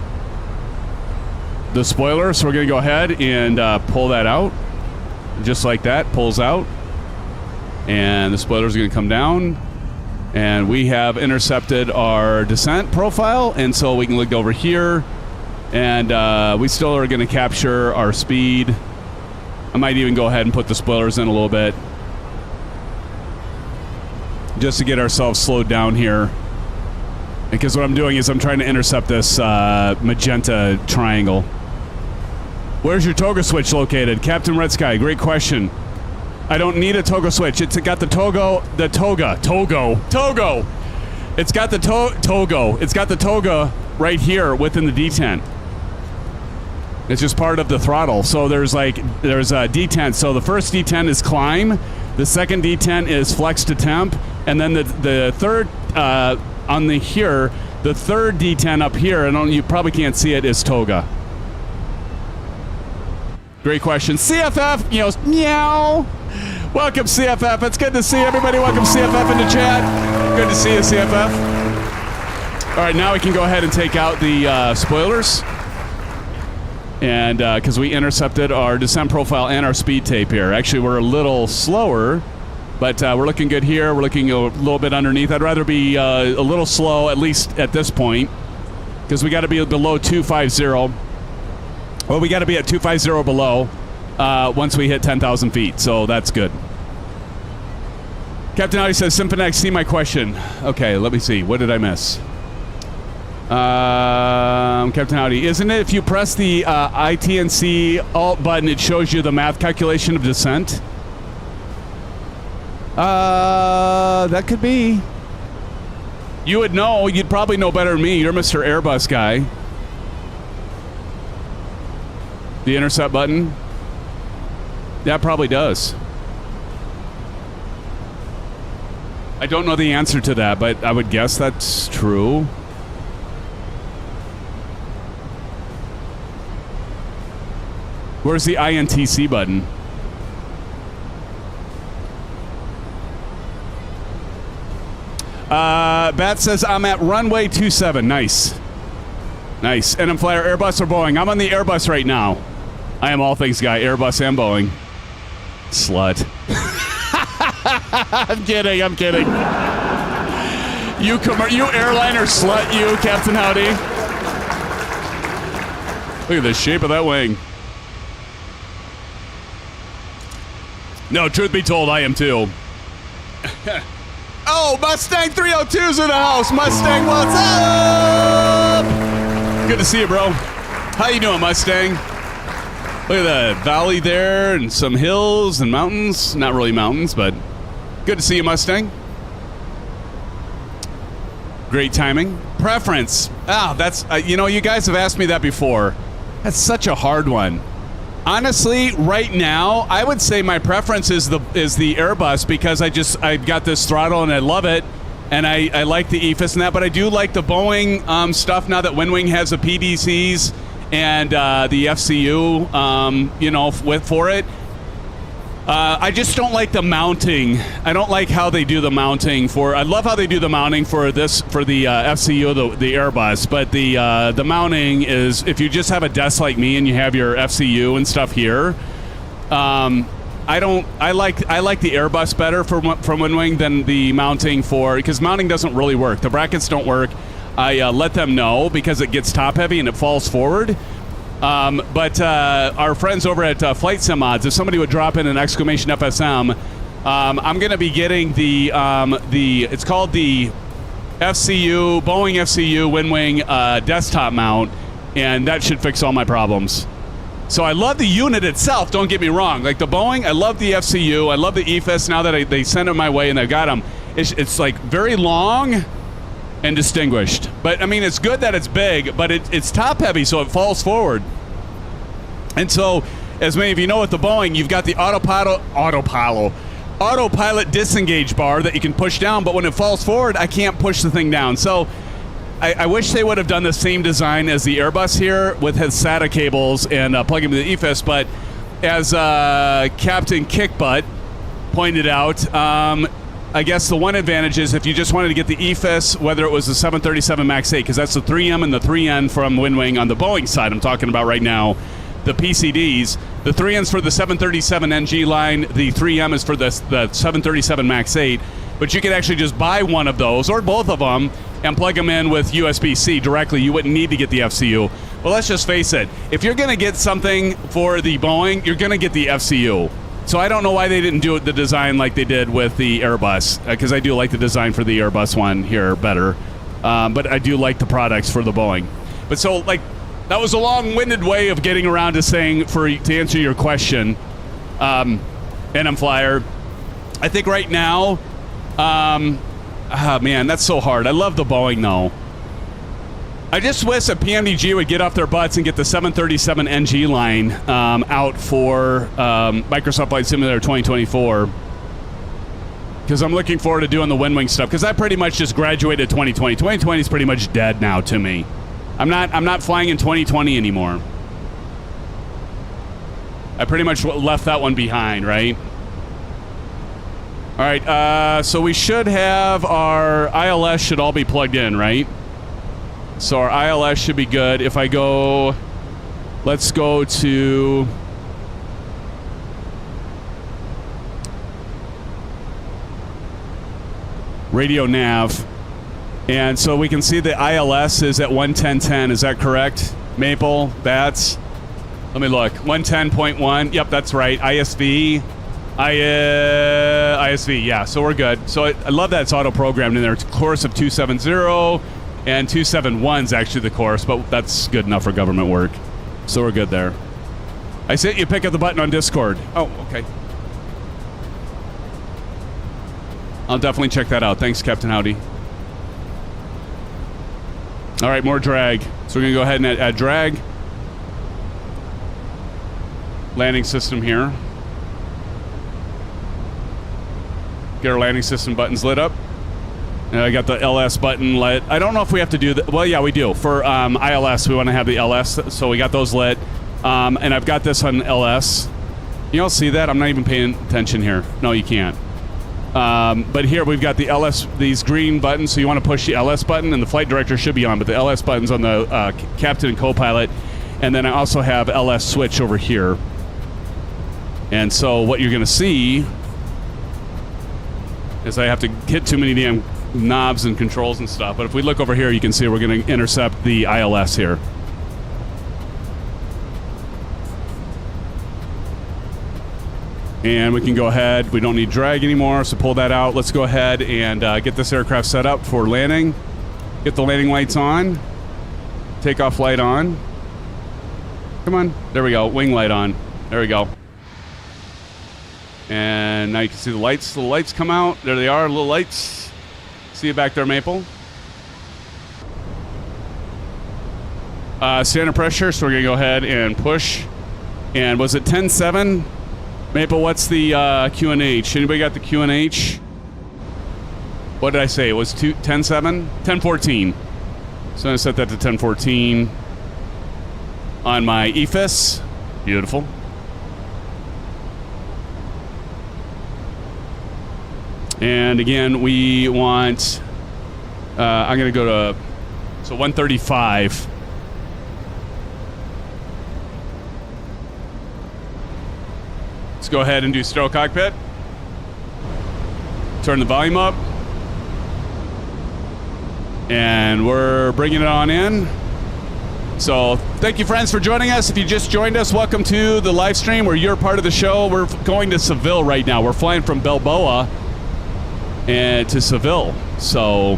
spoiler, so we're going to go ahead and pull that out. Just like that, pulls out. And the spoilers are going to come down. And we have intercepted our descent profile, and so we can look over here, and we still are going to capture our speed. I might even go ahead and put the spoilers in a little bit, just to get ourselves slowed down here. Because what I'm doing is I'm trying to intercept this magenta triangle. Where's your toga switch located? Captain Red Sky, great question. I don't need a toga switch. It's got the toga. It's got the togo. It's got the toga right here within the detent. It's just part of the throttle. So there's a detent. So the first detent is climb. The second detent is flex to temp. And then the third on the here, the third detent up here, and you probably can't see it, is toga. Great question. CFF, meow. Welcome, CFF. It's good to see everybody. Welcome, CFF, into chat. Good to see you, CFF. All right, now we can go ahead and take out the spoilers. And because we intercepted our descent profile and our speed tape here. Actually, we're a little slower, but we're looking good here. We're looking a little bit underneath. I'd rather be a little slow, at least at this point, because we got to be below 250. Well, we got to be at 250 below once we hit 10,000 feet, so that's good. Captain Audi says, SimFanatic, see my question. Okay, let me see. What did I miss? Captain Audi, isn't it if you press the ITNC Alt button, it shows you the math calculation of descent? That could be. You would know. You'd probably know better than me. You're Mr. Airbus guy. The intercept button? That probably does. I don't know the answer to that, but I would guess that's true. Where's the INTC button? Bat says, I'm at runway 27. Nice. Nice. And I'm Flyer Airbus or Boeing? I'm on the Airbus right now. I am all things guy, Airbus and Boeing. Slut. I'm kidding. You airliner slut, you, Captain Howdy. Look at the shape of that wing. No, truth be told, I am too. Oh, Mustang 302's in the house. Mustang, what's up? Good to see you, bro. How you doing, Mustang? Look at the valley there and some hills and mountains. Not really mountains, but good to see you, Mustang. Great timing. Preference. That's, you guys have asked me that before. That's such a hard one. Honestly, right now, I would say my preference is the Airbus because I've got this throttle and I love it, and I like the EFIS and that, but I do like the Boeing stuff now that WinWing has the PDCs and the FCU, for it. I just don't like the mounting. I don't like how they do the mounting I love how they do the mounting for the FCU, the Airbus, but the mounting is, if you just have a desk like me and you have your FCU and stuff here, I like the Airbus better from WinWing than the mounting because mounting doesn't really work. The brackets don't work. I let them know because it gets top heavy and it falls forward. But our friends over at Flight Sim Mods, if somebody would drop in an exclamation FSM, I'm going to be getting it's called the FCU, Boeing FCU WinWing desktop mount, and that should fix all my problems. So I love the unit itself, don't get me wrong. Like the Boeing, I love the FCU, I love the EFIS now that they sent it my way and I've got them. It's like very long and distinguished. But I mean, it's good that it's big, but it's top heavy, so it falls forward. And so, as many of you know, with the Boeing, you've got the autopilot disengage bar that you can push down, but when it falls forward, I can't push the thing down. So I wish they would have done the same design as the Airbus here with his SATA cables and plug them into the EFIS, but as Captain Kickbutt pointed out, I guess the one advantage is if you just wanted to get the EFIS, whether it was the 737 MAX 8, because that's the 3M and the 3N from WinWing on the Boeing side I'm talking about right now, the PCDs. The 3N's for the 737 NG line, the 3M is for the 737 MAX 8, but you could actually just buy one of those, or both of them, and plug them in with USB-C directly. You wouldn't need to get the FCU. Well, let's just face it. If you're going to get something for the Boeing, you're going to get the FCU. So I don't know why they didn't do the design like they did with the Airbus, because I do like the design for the Airbus one here better. But I do like the products for the Boeing. But so, like, that was a long-winded way of getting around to saying, to answer your question, NM Flyer, I think right now, man, that's so hard. I love the Boeing, though. I just wish that PMDG would get off their butts and get the 737 NG line out for Microsoft Flight Simulator 2024. Because I'm looking forward to doing the WinWing stuff. Because I pretty much just graduated 2020. 2020 is pretty much dead now to me. I'm not flying in 2020 anymore. I pretty much left that one behind, right? All right, so we should have our ILS should all be plugged in, right? So our ILS should be good. If I go, let's go to radio nav. And so we can see the ILS is at 110.10. Is that correct? Maple, Bats. Let me look. 110.1. Yep, that's right. ISV. ISV, yeah, so we're good. So I love that it's auto-programmed in there. It's a course of 270, and 271 is actually the course, but that's good enough for government work. So we're good there. I sent you pick up the button on Discord. Oh, okay. I'll definitely check that out. Thanks, Captain Howdy. All right, more drag. So we're going to go ahead and add drag. Landing system here. Get our landing system buttons lit up. And I got the LS button lit. I don't know if we have to do that. Well, yeah, we do. For ILS, we want to have the LS, so we got those lit. And I've got this on LS. You all see that? I'm not even paying attention here. No, you can't. But here we've got the LS, these green buttons, so you want to push the LS button, and the flight director should be on, but the LS button's on the captain and co-pilot. And then I also have LS switch over here. And so what you're going to see is I have to hit too many damn knobs and controls and stuff. But if we look over here, you can see we're going to intercept the ILS here. And we can go ahead. We don't need drag anymore, so pull that out. Let's go ahead and get this aircraft set up for landing. Get the landing lights on. Takeoff light on. Come on. There we go. Wing light on. There we go. And now you can see the lights. The lights come out. There they are, little lights. See you back there, Maple. Standard pressure, so we're going to go ahead and push. And was it 10.7? Maple, what's the QNH? Anybody got the QNH? What did I say? It was 10.7? 10.14. So I'm going to set that to 10.14 on my EFIS. Beautiful. And again, we want, I'm going to go to, so 135. Let's go ahead and do stereo cockpit. Turn the volume up. And we're bringing it on in. So thank you, friends, for joining us. If you just joined us, welcome to the live stream where you're part of the show. We're going to Seville right now. We're flying from Bilbao and to Seville. So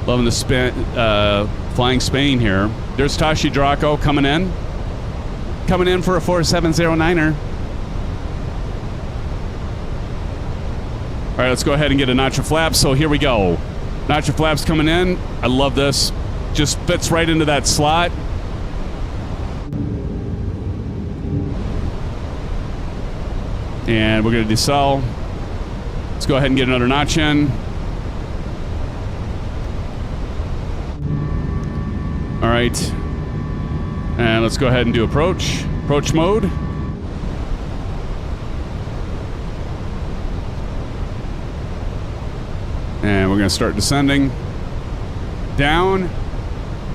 loving the flying Spain here. There's Tashi Draco coming in for a 4709er. All right, let's go ahead and get a notch of flaps. So here we go. Notch of flaps coming in. I love this. Just fits right into that slot. And we're going to decel. Let's go ahead and get another notch in. right. And let's go ahead and do approach. Approach mode. And we're going to start descending. Down.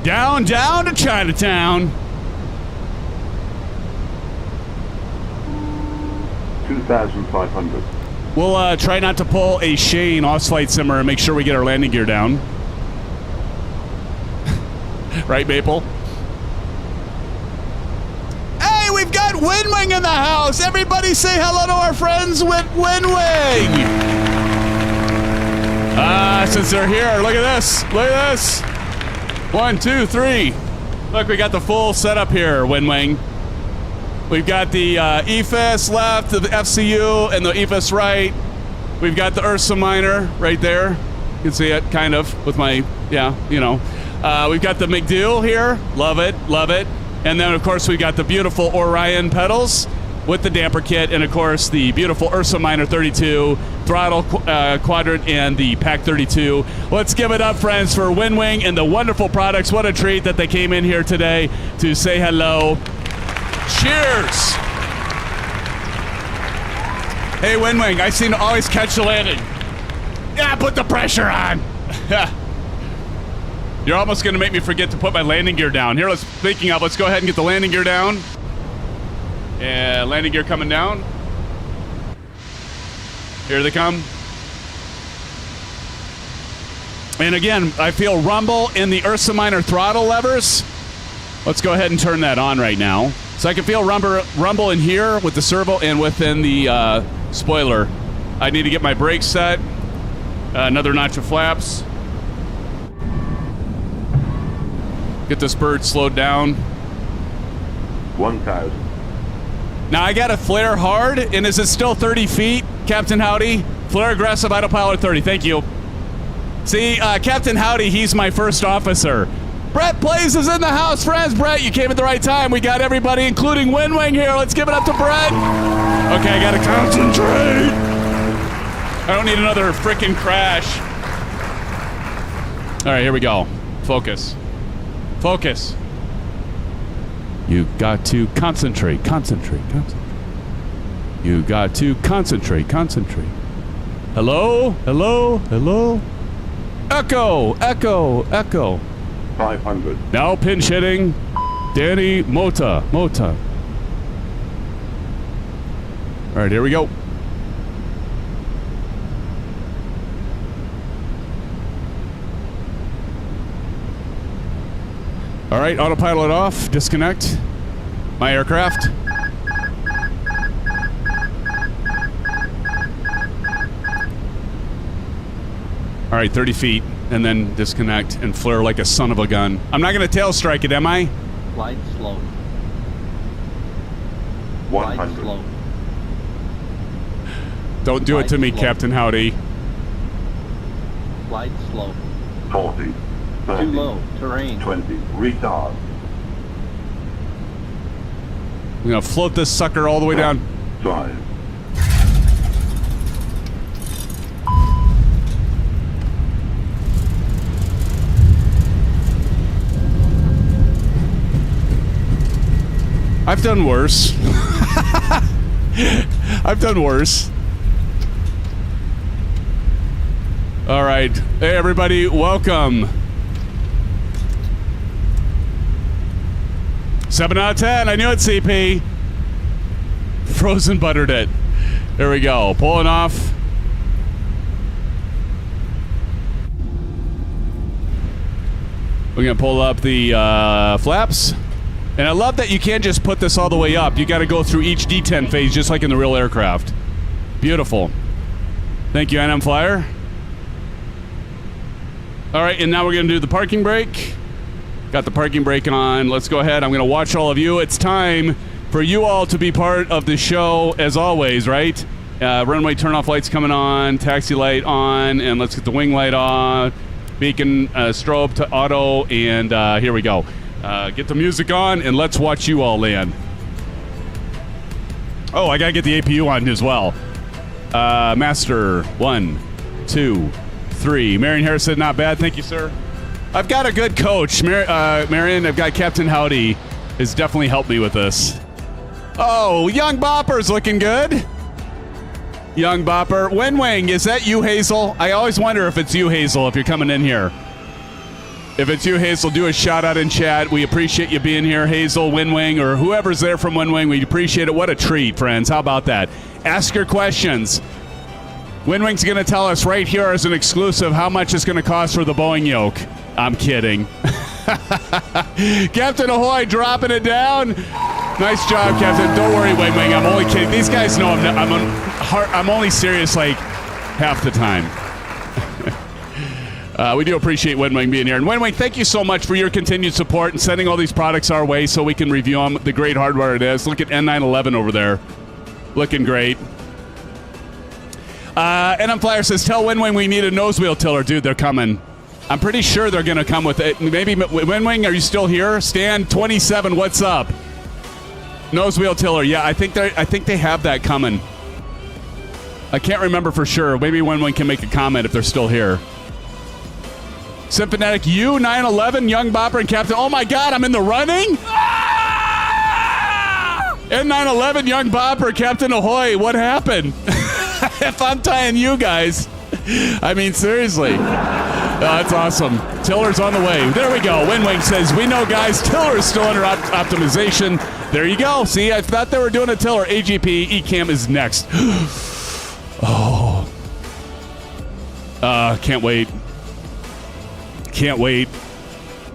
Down, down to Chinatown. 2,500. We'll try not to pull a Shane off-flight simmer and make sure we get our landing gear down. Right, Maple? Hey, we've got WINWING in the house. Everybody say hello to our friends with WINWING. Since they're here, look at this. Look at this. 1, 2, 3. Look, we got the full setup here, WINWING. We've got the EFIS left, the FCU, and the EFIS right. We've got the URSA Minor right there. You can see it, kind of, with my, yeah, you know. We've got the MCDU here. Love it, love it. And then, of course, we've got the beautiful Orion pedals with the damper kit, and, of course, the beautiful URSA Minor 32, Throttle quadrant, and the PAC 32. Let's give it up, friends, for WINWING and the wonderful products. What a treat that they came in here today to say hello. Cheers! Hey, WINWING, I seem to always catch the landing. Yeah, put the pressure on. You're almost going to make me forget to put my landing gear down. Here, let's go ahead and get the landing gear down. Yeah, landing gear coming down. Here they come. And again, I feel rumble in the URSA Minor throttle levers. Let's go ahead and turn that on right now. So I can feel rumble in here with the servo and within the spoiler. I need to get my brakes set. Another notch of flaps. Get this bird slowed down. 1,000. Now I got to flare hard, and is it still 30 feet, Captain Howdy? Flare aggressive, autopilot 30, thank you. See, Captain Howdy, he's my first officer. Brett Blaze is in the house, friends. Brett, you came at the right time. We got everybody, including WINWING here. Let's give it up to Brett. Okay, I got to concentrate. I don't need another freaking crash. All right, here we go. Focus. Focus. You got to concentrate, concentrate, concentrate. You got to concentrate, concentrate. Hello, hello, hello. Echo, echo, echo. 500. Now pinch hitting. Danny Mota. All right, here we go. All right, autopilot off, disconnect my aircraft. All right, 30 feet, and then disconnect and flare like a son of a gun. I'm not going to tail strike it, am I? Flight slow. 100. Flight slow. Don't do it to me, slow. Captain Howdy. Flight slow. 40. 30. Too low. Terrain. 20. Retard. I'm going to float this sucker all the way down. 5. I've done worse. I've done worse. All right. Hey, everybody. Welcome. 7 out of 10. I knew it, CP. Frozen buttered it. There we go. Pulling off. We're going to pull up the flaps. And I love that you can't just put this all the way up. You got to go through each D10 phase just like in the real aircraft. Beautiful. Thank you, NM Flyer. All right, and now we're going to do the parking brake. Got the parking brake on. Let's go ahead. I'm going to watch all of you. It's time for you all to be part of the show as always, right? Runway turn-off lights coming on, taxi light on, and let's get the wing light on. Beacon strobe to auto, and here we go. Get the music on, and let's watch you all land. Oh, I got to get the APU on as well. Master, 1, 2, 3. Marion Harris said, not bad. Thank you, sir. I've got a good coach. Marion, I've got Captain Howdy has definitely helped me with this. Oh, Young Bopper's looking good. Young Bopper. WinWing, is that you, Hazel? I always wonder if it's you, Hazel, if you're coming in here. If it's you, Hazel, do a shout out in chat. We appreciate you being here, Hazel, WinWing, or whoever's there from WinWing. We appreciate it. What a treat, friends. How about that? Ask your questions. WinWing's going to tell us right here as an exclusive how much it's going to cost for the Boeing yoke. I'm kidding. Captain Ahoy dropping it down. Nice job, Captain. Don't worry, WinWing. I'm only kidding. These guys know I'm only serious like half the time. We do appreciate WinWing being here. And WinWing, thank you so much for your continued support and sending all these products our way so we can review them. The great hardware it is. Look at N911 over there. Looking great. NM Flyer says, tell WinWing we need a nose wheel tiller. Dude, they're coming. I'm pretty sure they're going to come with it. Maybe, WinWing, are you still here? Stan 27, what's up? Nose wheel tiller. Yeah, I think they have that coming. I can't remember for sure. Maybe WinWing can make a comment if they're still here. SimFanatic U911, Young Bopper, and Captain. Oh my God, I'm in the running? N911, Young Bopper, Captain Ahoy. What happened? If I'm tying you guys, I mean, seriously. That's awesome. Tiller's on the way. There we go. WinWing says, we know, guys, Tiller is still under optimization. There you go. See, I thought they were doing a Tiller. AGP, ECAM is next. Oh. Can't wait. Can't wait.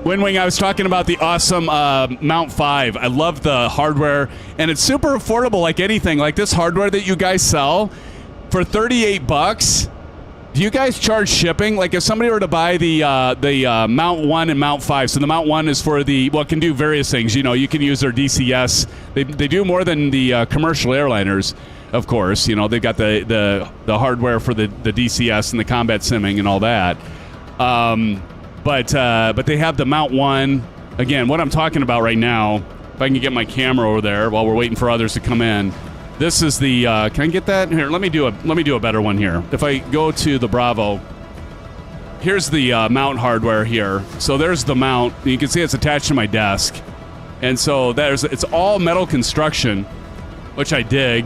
WinWing, I was talking about the awesome Mount 5. I love the hardware, and it's super affordable like anything. Like this hardware that you guys sell for $38. Do you guys charge shipping? Like if somebody were to buy the Mount 1 and Mount 5, so the Mount 1 is for the, well, it can do various things. You know, you can use their DCS. They do more than the commercial airliners, of course. You know, they've got the hardware for the DCS and the combat simming and all that. But they have the Mount 1. Again, what I'm talking about right now, if I can get my camera over there while we're waiting for others to come in. This is the, can I get that? Here, let me do a better one here. If I go to the Bravo, here's the mount hardware here. So there's the mount. You can see it's attached to my desk. And so it's all metal construction, which I dig.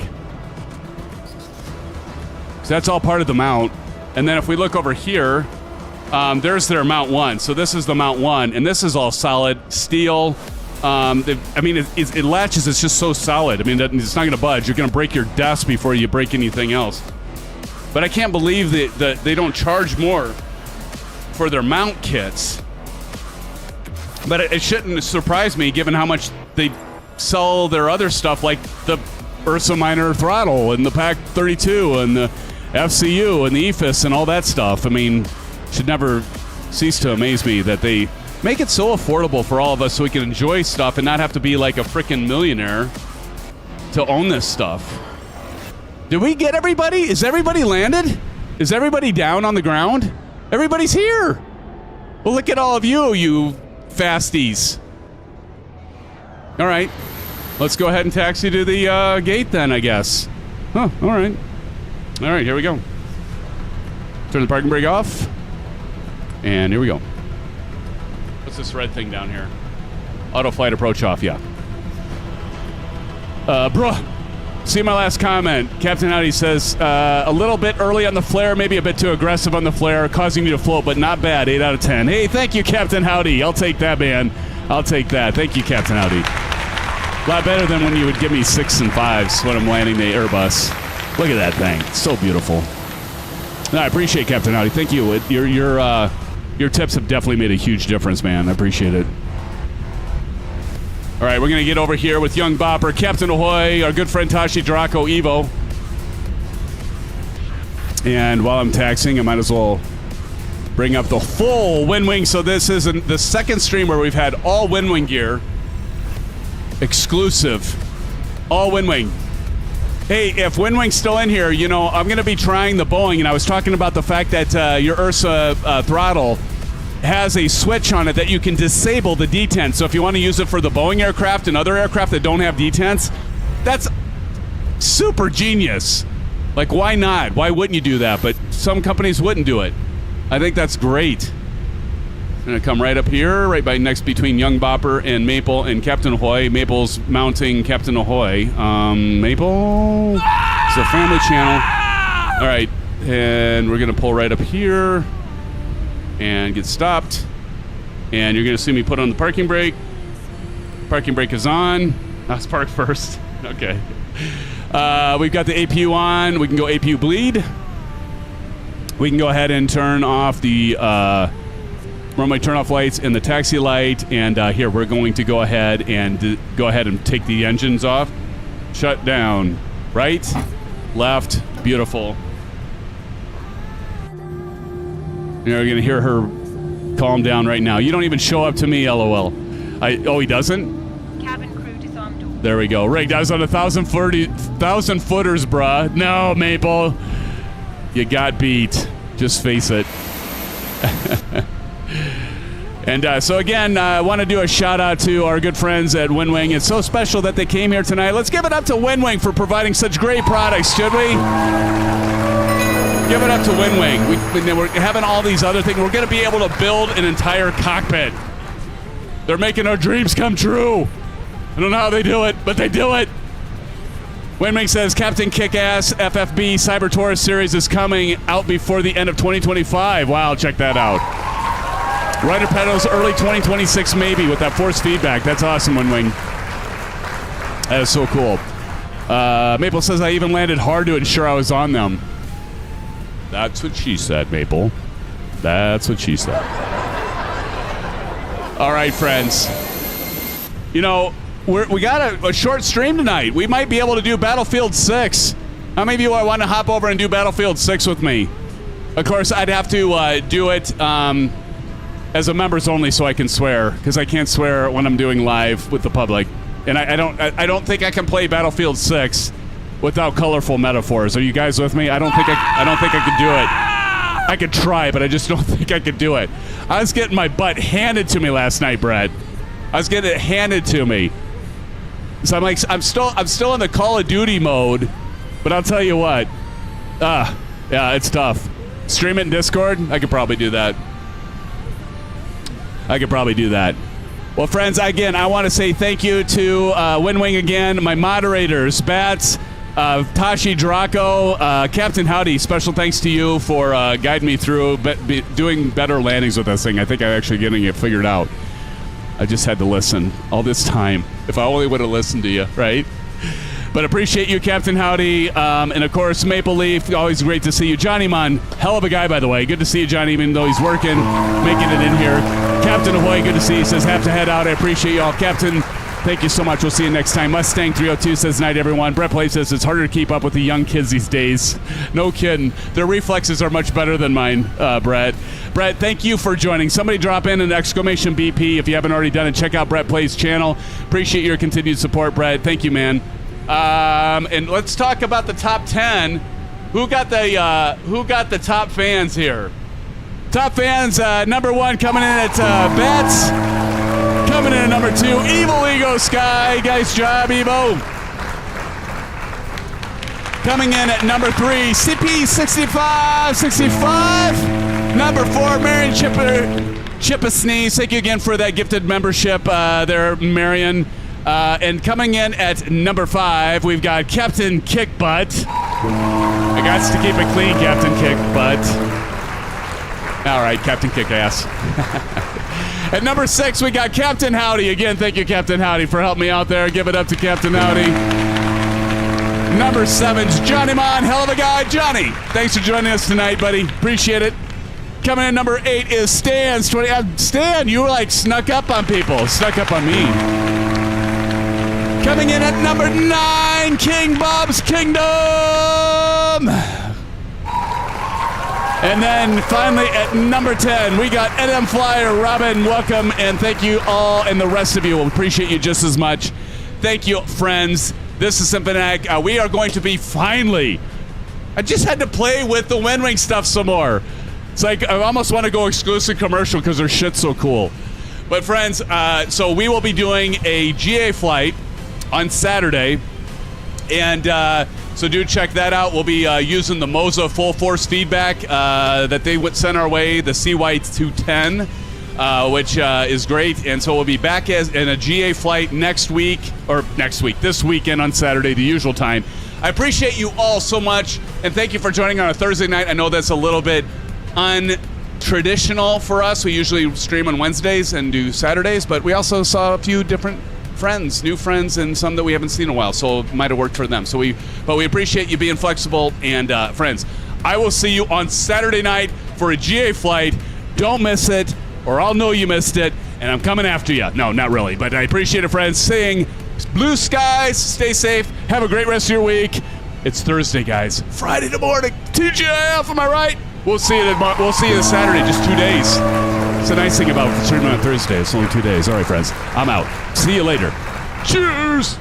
So that's all part of the mount. And then if we look over here, there's their Mount 1. So this is the Mount 1, and this is all solid steel. I mean, it latches. It's just so solid. I mean, it's not going to budge. You're going to break your desk before you break anything else. But I can't believe that they don't charge more for their mount kits. But it shouldn't surprise me, given how much they sell their other stuff, like the URSA Minor Throttle and the PAC 32 and the FCU and the EFIS and all that stuff. I mean, should never cease to amaze me that they make it so affordable for all of us so we can enjoy stuff and not have to be like a freaking millionaire to own this stuff. Did we get everybody? Is everybody landed? Is everybody down on the ground? Everybody's here. Well, look at all of you fasties. All right. Let's go ahead and taxi to the gate then, I guess. Huh, all right. All right, here we go. Turn the parking brake off. And here we go. What's this red thing down here? Auto flight approach off, yeah. Bruh. See my last comment. Captain Howdy says, a little bit early on the flare, maybe a bit too aggressive on the flare, causing you to float, but not bad. 8 out of 10. Hey, thank you, Captain Howdy. I'll take that, man. I'll take that. Thank you, Captain Howdy. A lot better than when you would give me 6 and 5s when I'm landing the Airbus. Look at that thing. It's so beautiful. No, I appreciate Captain Howdy. Thank you. Your tips have definitely made a huge difference, man. I appreciate it. All right, we're going to get over here with Young Bopper, Captain Ahoy, our good friend Tashi Draco Evo. And while I'm taxiing, I might as well bring up the full WinWing. So this is the second stream where we've had all WinWing gear. Exclusive. All WinWing. Hey, if WinWing's still in here, you know, I'm going to be trying the Boeing, and I was talking about the fact that your URSA throttle has a switch on it that you can disable the detents. So if you want to use it for the Boeing aircraft and other aircraft that don't have detents, that's super genius. Like, why not? Why wouldn't you do that? But some companies wouldn't do it. I think that's great. I'm going to come right up here, right by next between Young Bopper and Maple and Captain Ahoy. Maple's mounting Captain Ahoy. Maple, it's a family channel. All right, and we're going to pull right up here and get stopped. And you're going to see me put on the parking brake. Parking brake is on. Let's park first. Okay. We've got the APU on. We can go APU bleed. We can go ahead and turn off the runway turn-off lights and the taxi light. And here, we're going to go ahead and take the engines off. Shut down. Right, left, beautiful. You're going to hear her calm down right now. You don't even show up to me, LOL. Oh, he doesn't? Cabin crew disarmed all. There we go. Rigged. I was on 1,000 footers, bruh. No, Maple. You got beat. Just face it. And so again, I want to do a shout out to our good friends at WINWING. It's so special that they came here tonight. Let's give it up to WINWING for providing such great products, should we? Give it up to WINWING. We're having all these other things. We're going to be able to build an entire cockpit. They're making our dreams come true. I don't know how they do it, but they do it. WINWING says Captain Kick-Ass FFB Cyber Taurus series is coming out before the end of 2025. Wow, check that out. Rudder Pedals early 2026 maybe with that force feedback. That's awesome, WINWING. That is so cool. Maple says I even landed hard to ensure I was on them. That's what she said, Maple. That's what she said. All right, friends. You know, we got a short stream tonight. We might be able to do Battlefield 6. How many of you want to hop over and do Battlefield 6 with me? Of course, I'd have to do it as a members only so I can swear, because I can't swear when I'm doing live with the public. And I don't think I can play Battlefield 6 without colorful metaphors. Are you guys with me? I don't think I could do it. I could try, but I just don't think I could do it. I was getting my butt handed to me last night, Brett. I was getting it handed to me. So I'm like, I'm still in the Call of Duty mode, but I'll tell you what. Yeah, it's tough. Stream it in Discord? I could probably do that. Well, friends, again, I want to say thank you to WINWING again, my moderators, Bats, Tashi Draco, Captain Howdy, special thanks to you for guiding me through doing better landings with this thing. I think I'm actually getting it figured out. I just had to listen all this time. If I only would have listened to you, right? But appreciate you, Captain Howdy. And, of course, Maple Leaf, always great to see you. Johnny Munn, hell of a guy, by the way. Good to see you, Johnny, even though he's working, making it in here. Captain Ahoy, good to see you. Says, have to head out. I appreciate you all. Captain, thank you so much. We'll see you next time. Mustang 302 says, night, everyone. Brett Play says, it's harder to keep up with the young kids these days. No kidding. Their reflexes are much better than mine, Brett. Brett, thank you for joining. Somebody drop in an exclamation BP if you haven't already done it. Check out Brett Play's channel. Appreciate your continued support, Brett. Thank you, man. And let's talk about the top 10. Who got the top fans here? Top fans, number 1 coming in at Bats. Coming in at number 2, Evil Ego Sky. Nice job, Evo. Coming in at number 3, CP6565. Number 4, Marion Chippa-Sneeze. Thank you again for that gifted membership there, Marion. And coming in at number 5, we've got Captain Kickbutt. I got to keep it clean, Captain Kickbutt. All right, Captain Kickass. At number 6, we got Captain Howdy. Again, thank you, Captain Howdy, for helping me out there. Give it up to Captain Howdy. Number 7's Johnny Mon. Hell of a guy. Johnny, thanks for joining us tonight, buddy. Appreciate it. Coming in at number 8 is Stan's 20. Stan, you like snuck up on people. Snuck up on me. Coming in at number 9, King Bob's Kingdom. And then finally at number 10, we got NM Flyer, Robin, welcome, and thank you all, and the rest of you. We'll appreciate you just as much. Thank you, friends. This is SimFanatic. We are going to be finally, I just had to play with the WINWING stuff some more. It's like I almost want to go exclusive commercial because their shit's so cool. But friends, so we will be doing a GA flight on Saturday, and so do check that out. We'll be using the Moza full force feedback that they would send our way, the CY210. which is great. And so we'll be back in a GA flight this weekend on Saturday, the usual time. I appreciate you all so much, and thank you for joining on a Thursday night. I know that's a little bit untraditional for us. We usually stream on Wednesdays and do Saturdays, but we also saw a few different friends, new friends, and some that we haven't seen in a while, so it might have worked for them. But we appreciate you being flexible, and friends, I will see you on Saturday night for a GA flight. Don't miss it, or I'll know you missed it, and I'm coming after you. No, not really, but I appreciate it, friends. Saying blue skies, stay safe, have a great rest of your week. It's Thursday, guys. Friday in the morning, TGIF, am I right? We'll see you this Saturday, just 2 days. It's the nice thing about streaming on Thursday. It's only 2 days. All right, friends, I'm out. See you later. Cheers!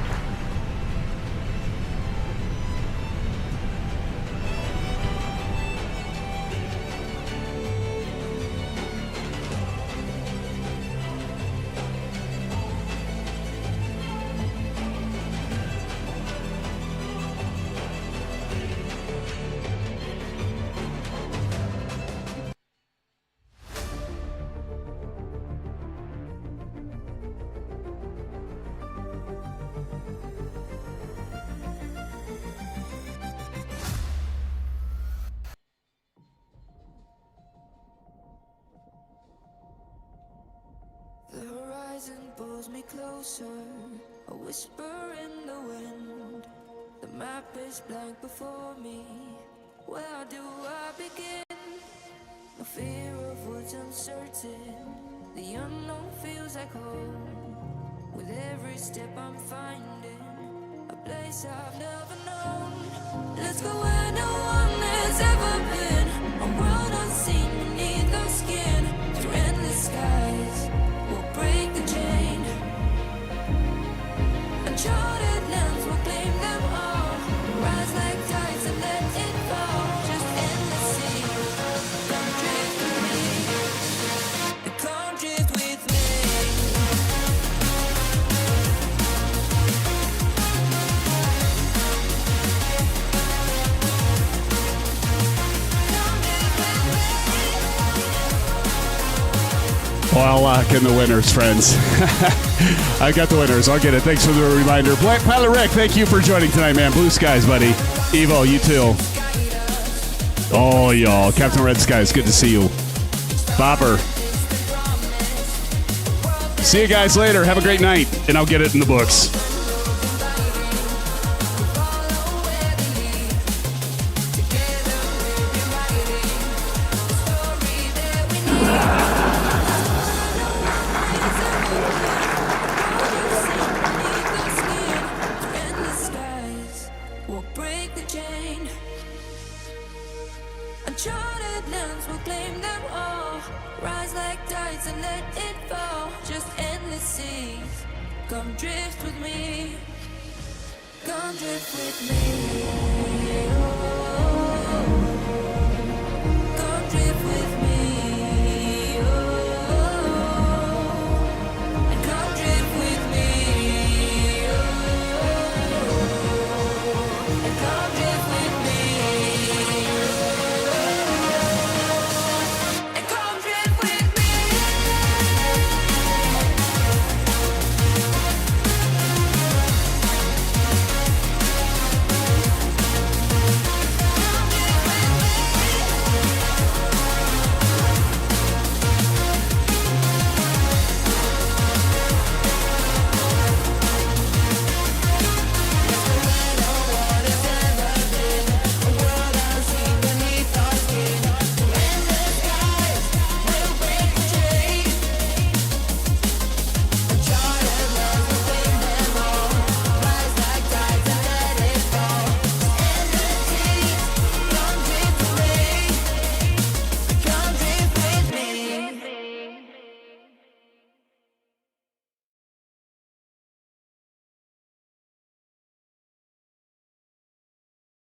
The horizon pulls me closer, a whisper in the wind. The map is blank before me. Where do I begin? No fear of what's uncertain. The unknown feels like home. With every step I'm finding a place I've never known. Let's go where no one has ever been. A world unseen beneath our skin. Through endless skies we'll break the chain. Uncharted lands will claim them all. Rise like tides and let it fall. Just endless sea. Come drift with me. Come drift with me. Well, I'll lock in the winners, friends. I got the winners. I'll get it. Thanks for the reminder. Pilot Rick, thank you for joining tonight, man. Blue skies, buddy. Evo, you too. Oh, y'all. Captain Red Skies, good to see you. Bopper. See you guys later. Have a great night, and I'll get it in the books. Uncharted lands will claim them all. Rise like tides and let it fall. Just endless seas. Come drift with me. Come drift with me. Oh.